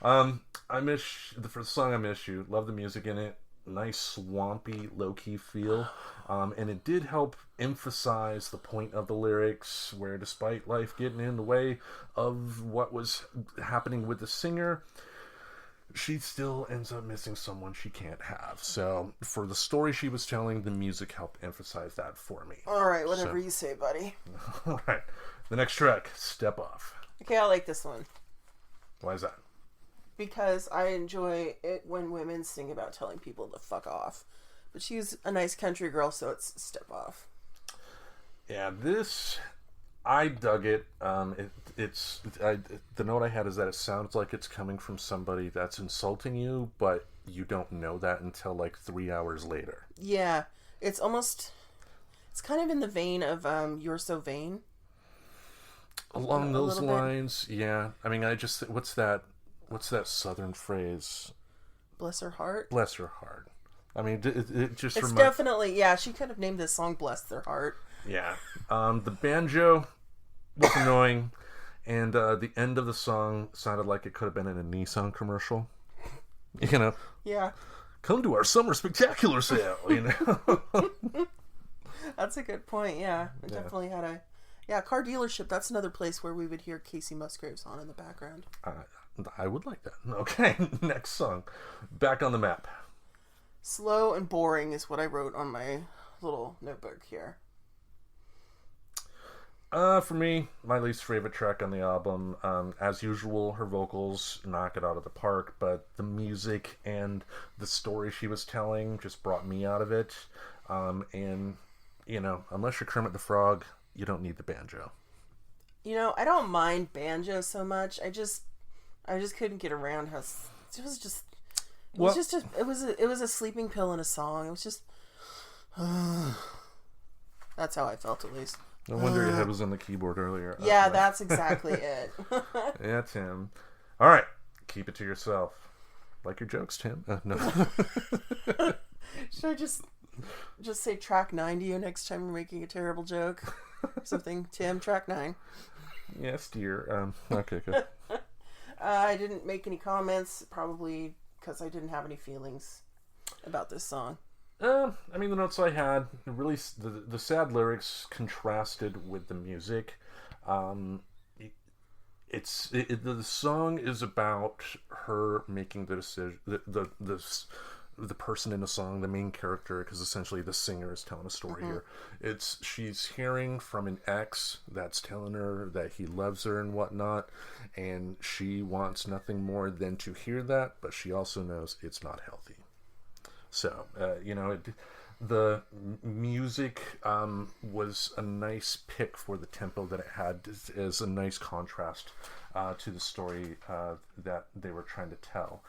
on. The first song I Miss You. Love the music in it. Nice swampy, low-key feel. And it did help emphasize the point of the lyrics, where despite life getting in the way of what was happening with the singer, she still ends up missing someone she can't have. So for the story she was telling, the music helped emphasize that for me. All right, whatever you say, buddy. All right. The next track, Step Off. Okay, I like this one. Why is that? Because I enjoy it when women sing about telling people to fuck off. But she's a nice country girl, so it's Step Off. Yeah, I dug it. The note I had is that it sounds like it's coming from somebody that's insulting you, but you don't know that until like 3 hours later. Yeah, it's kind of in the vein of You're So Vain. Along those lines, yeah. I mean, what's that southern phrase? Bless her heart. Bless her heart. I mean, it just it's definitely, yeah, she could have named this song Bless Their Heart. Yeah. The banjo was annoying, and the end of the song sounded like it could have been in a Nissan commercial. You know? Yeah. Come to our summer spectacular sale, you know? That's a good point, yeah. We definitely had a car dealership. That's another place where we would hear Kacey Musgraves on in the background. I would like that. Okay, next song. Back on the Map. Slow and boring is what I wrote on my little notebook here. For me, my least favorite track on the album. As usual, her vocals knock it out of the park, but the music and the story she was telling just brought me out of it. And, you know, unless you're Kermit the Frog, you don't need the banjo. You know, I don't mind banjo so much. I just couldn't get around how it was a sleeping pill in a song. It was just that's how I felt, at least. No wonder your head was on the keyboard earlier. Yeah, right. That's exactly it. Yeah, Tim. All right, keep it to yourself. Like your jokes, Tim. No. Should I just say track 9 to you next time you're making a terrible joke? Something, Tim, track 9. Yes, dear. Okay, good. I didn't make any comments, probably because I didn't have any feelings about this song. I mean, the notes I had, really, the sad lyrics contrasted with the music. The song is about her making the decision, the person in the song, the main character, because essentially the singer is telling a story here. She's hearing from an ex that's telling her that he loves her and whatnot, and she wants nothing more than to hear that, but she also knows it's not healthy. So, the music was a nice pick for the tempo that it had as a nice contrast to the story that they were trying to tell.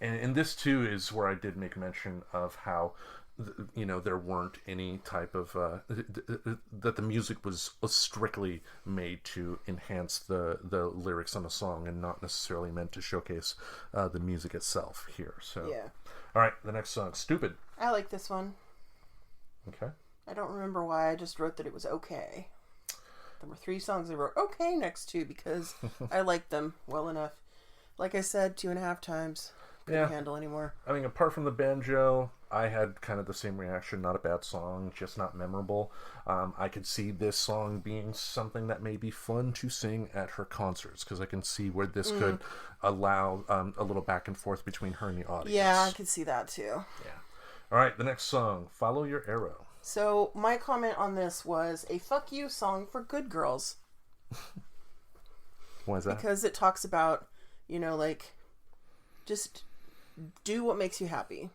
And this, too, is where I did make mention of how, there weren't any type of... that the music was strictly made to enhance the lyrics on a song and not necessarily meant to showcase the music itself here. So, yeah. All right, the next song, Stupid. I like this one. Okay. I don't remember why. I just wrote that it was okay. There were 3 songs I wrote okay next to because I liked them well enough. Like I said, 2.5 times. Couldn't handle anymore. I mean, apart from the banjo, I had kind of the same reaction. Not a bad song, just not memorable. I could see this song being something that may be fun to sing at her concerts, because I can see where this could allow a little back and forth between her and the audience. Yeah, I could see that too. Yeah. All right, the next song, Follow Your Arrow. So my comment on this was a fuck you song for good girls. Why is that? Because it talks about, like, just do what makes you happy.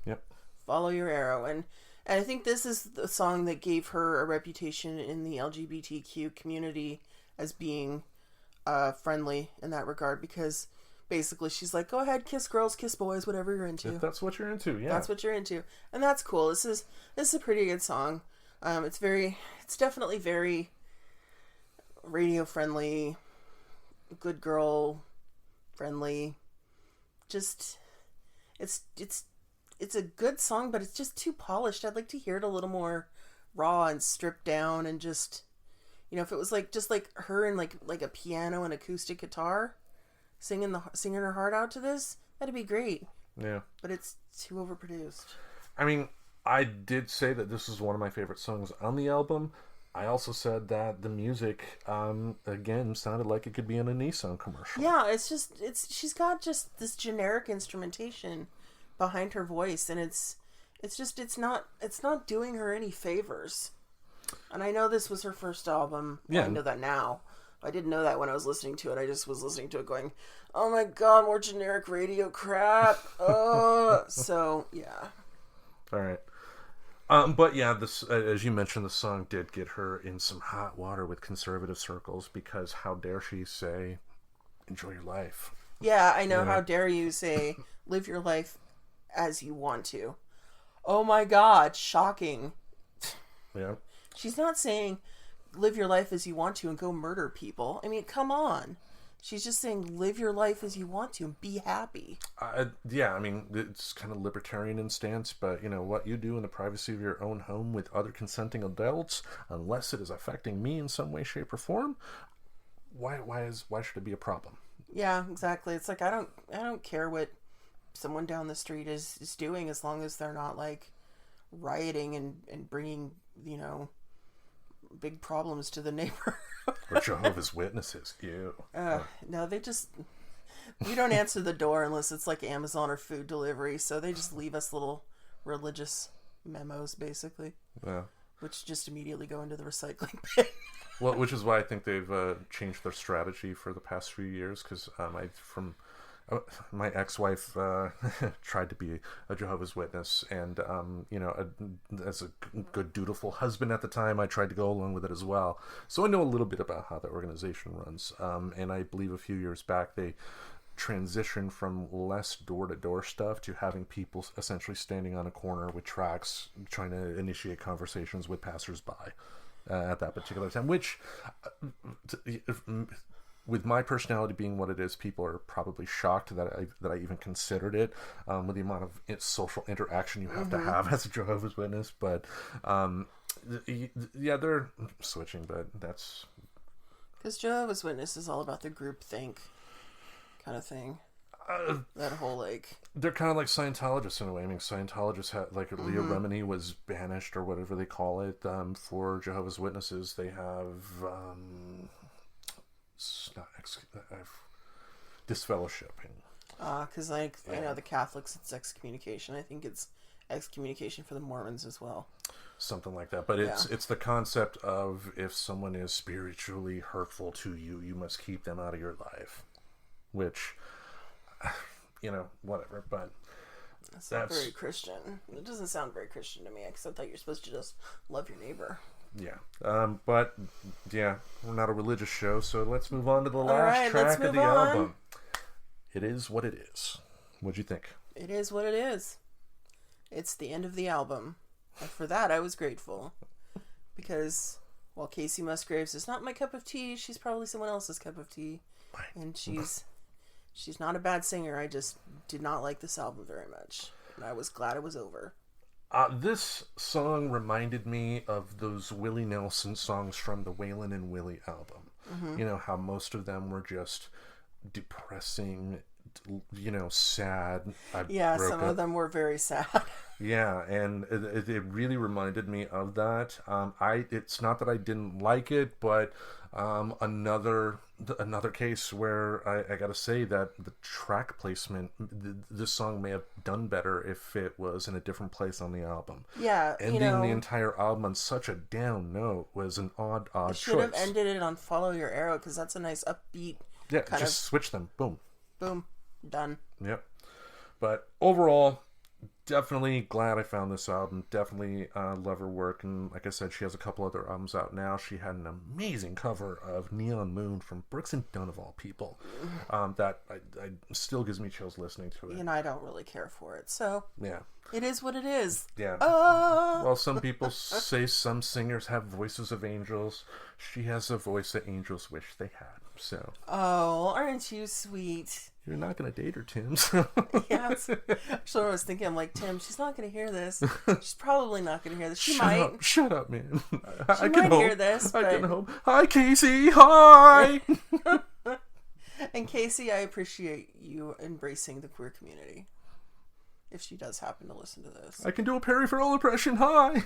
Yep. Follow your arrow. And I think this is the song that gave her a reputation in the LGBTQ community as being friendly in that regard, because basically she's like, go ahead, kiss girls, kiss boys, whatever you're into. If that's what you're into, yeah. That's what you're into. And that's cool. This is a pretty good song. It's definitely very radio friendly, good girl friendly. Just it's a good song, but it's just too polished. I'd like to hear it a little more raw and stripped down, and just, if it was just like her and like a piano and acoustic guitar singing her heart out to this, that'd be great. Yeah. But it's too overproduced. I mean, I did say that this is one of my favorite songs on the album. I also said that the music, again, sounded like it could be in a Nissan commercial. Yeah, she's got just this generic instrumentation behind her voice, and it's not doing her any favors. And I know this was her first album. Yeah. I know that now. I didn't know that when I was listening to it. I just was listening to it going, oh my god, more generic radio crap. So, yeah. All right. But yeah, this, as you mentioned, the song did get her in some hot water with conservative circles, because how dare she say, enjoy your life. Yeah, I know. How dare you say, live your life as you want to. Oh my god, shocking. Yeah. She's not saying, live your life as you want to and go murder people. I mean, come on. She's just saying, live your life as you want to and be happy. Yeah, I mean, it's kind of libertarian in stance, but what you do in the privacy of your own home with other consenting adults, unless it is affecting me in some way, shape, or form, why should it be a problem? Yeah, exactly. It's like, I don't care what someone down the street is doing, as long as they're not like rioting and bringing, big problems to the neighbor. Or Jehovah's Witnesses. Ew. No, we don't answer the door unless it's like Amazon or food delivery, so they just leave us little religious memos, basically. Yeah. Which just immediately go into the recycling bin. Well, which is why I think they've changed their strategy for the past few years, because my ex-wife tried to be a Jehovah's Witness, and as a good dutiful husband at the time, I tried to go along with it as well. So I know a little bit about how the organization runs, and I believe a few years back they transitioned from less door-to-door stuff to having people essentially standing on a corner with tracts trying to initiate conversations with passersby at that particular time, which with my personality being what it is, people are probably shocked that I even considered it, with the amount of social interaction you have to have as a Jehovah's Witness. But yeah, they're switching, but that's because Jehovah's Witness is all about the group think kind of thing. That whole they're kind of like Scientologists in a way. I mean, Scientologists had Leah Remini was banished or whatever they call it. For Jehovah's Witnesses, they have disfellowshipping. Because the Catholics, it's excommunication. I think it's excommunication for the Mormons as well. Something like that. But it's the concept of, if someone is spiritually hurtful to you, you must keep them out of your life. Which, whatever. But that's not very Christian. It doesn't sound very Christian to me, except that you're supposed to just love your neighbor. Yeah. But yeah, we're not a religious show, so let's move on to the last track of the album. It Is What It Is. What'd you think? It is what it is. It's the end of the album. And for that, I was grateful. Because while Kacey Musgraves is not my cup of tea, she's probably someone else's cup of tea. And she's not a bad singer. I just did not like this album very much. And I was glad it was over. This song reminded me of those Willie Nelson songs from the Waylon and Willie album. You know, how most of them were just depressing, you know, sad. Some of them were very sad. Yeah, and it really reminded me of that. It's not that I didn't like it, but another case where I gotta say that the track placement, this song may have done better if it was in a different place on the album. Yeah, ending the entire album on such a down note was an odd choice. Should have ended it on "Follow Your Arrow" because that's a nice upbeat. Yeah, just switch them. Boom. Boom. Done. Yep. But overall, definitely glad I found this album. Definitely love her work. And like I said, she has a couple other albums out now. She had an amazing cover of Neon Moon from Brooks and Dunn, of all people. That I still gives me chills listening to it. And I don't really care for it. So yeah, it is what it is. Yeah. Well, some people say some singers have voices of angels. She has a voice that angels wish they had. So. Oh, aren't you sweet? You're not going to date her, Tim. Yeah, actually, I was thinking, I'm like, Tim, she's not going to hear this. She's probably not going to hear this. She might. Shut up, man. I might hear this. I can hope. Hi, Kacey. Hi. And Kacey, I appreciate you embracing the queer community. If she does happen to listen to this. I can do a Perry Farrell impression. Hi.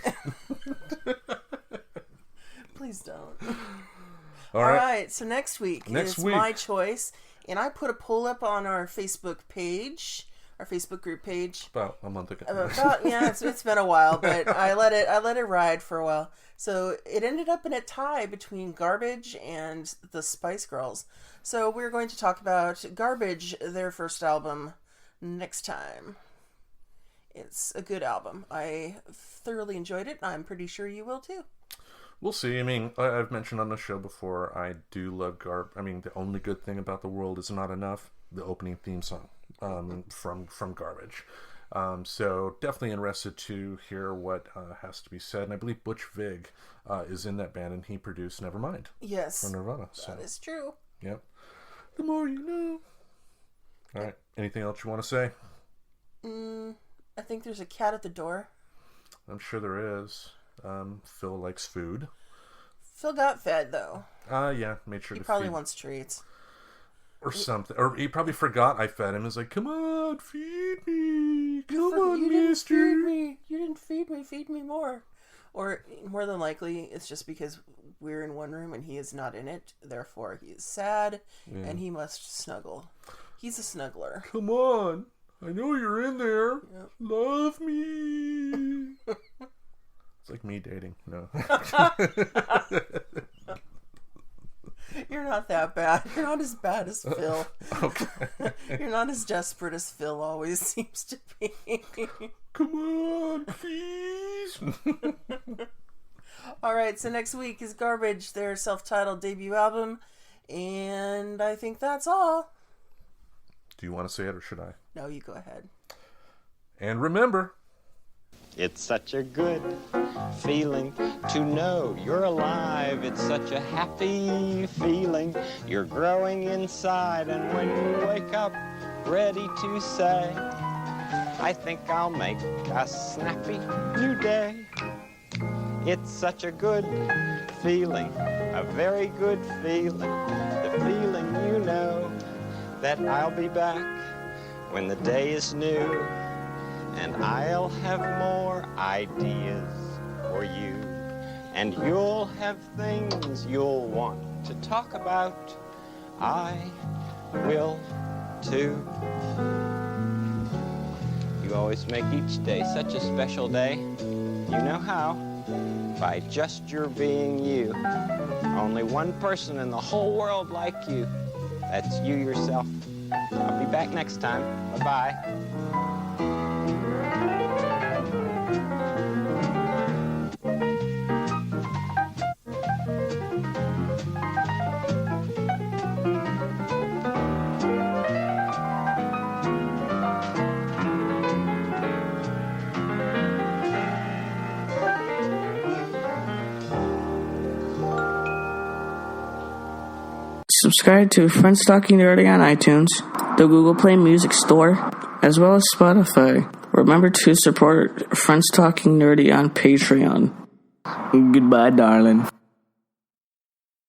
Please don't. All right. So next week is my choice. And I put a poll up on our Facebook page, our Facebook group page. About a month ago. It's been a while, but I let it ride for a while. So it ended up in a tie between Garbage and the Spice Girls. So we're going to talk about Garbage, their first album, next time. It's a good album. I thoroughly enjoyed it. I'm pretty sure you will too. We'll see. I mean, I've mentioned on the show before, I do love the only good thing about The World Is Not Enough, the opening theme song from Garbage. So definitely interested to hear what has to be said. And I believe Butch Vig is in that band, and he produced Nevermind. Yes. From Nirvana. So. That is true. Yep. The more you know. All right. Anything else you want to say? I think there's a cat at the door. I'm sure there is. Phil likes food. Phil got fed, though. Yeah, made sure he to probably feed. wants treats. Or something. Or he probably forgot I fed him. He's like, come on, feed me. Come on, mister. You didn't feed me. Feed me more. Or more than likely, it's just because we're in one room and he is not in it. Therefore, he is sad and he must snuggle. He's a snuggler. Come on. I know you're in there. Yep. Love me. It's like me dating. No. You're not that bad. You're not as bad as Phil. Okay. You're not as desperate as Phil always seems to be. Come on, please. All right, so next week is Garbage, their self-titled debut album. And I think that's all. Do you want to say it or should I? No, you go ahead. And remember, it's such a good feeling to know you're alive. It's such a happy feeling. You're growing inside, and when you wake up ready to say, I think I'll make a snappy new day. It's such a good feeling, a very good feeling. The feeling you know that I'll be back when the day is new. And I'll have more ideas for you. And you'll have things you'll want to talk about. I will too. You always make each day such a special day. You know how? By just your being you. Only one person in the whole world like you. That's you yourself. I'll be back next time. Bye-bye. Subscribe to Friends Talking Dirty on iTunes, the Google Play Music Store, as well as Spotify. Remember to support Friends Talking Nerdy on Patreon. Goodbye, darling.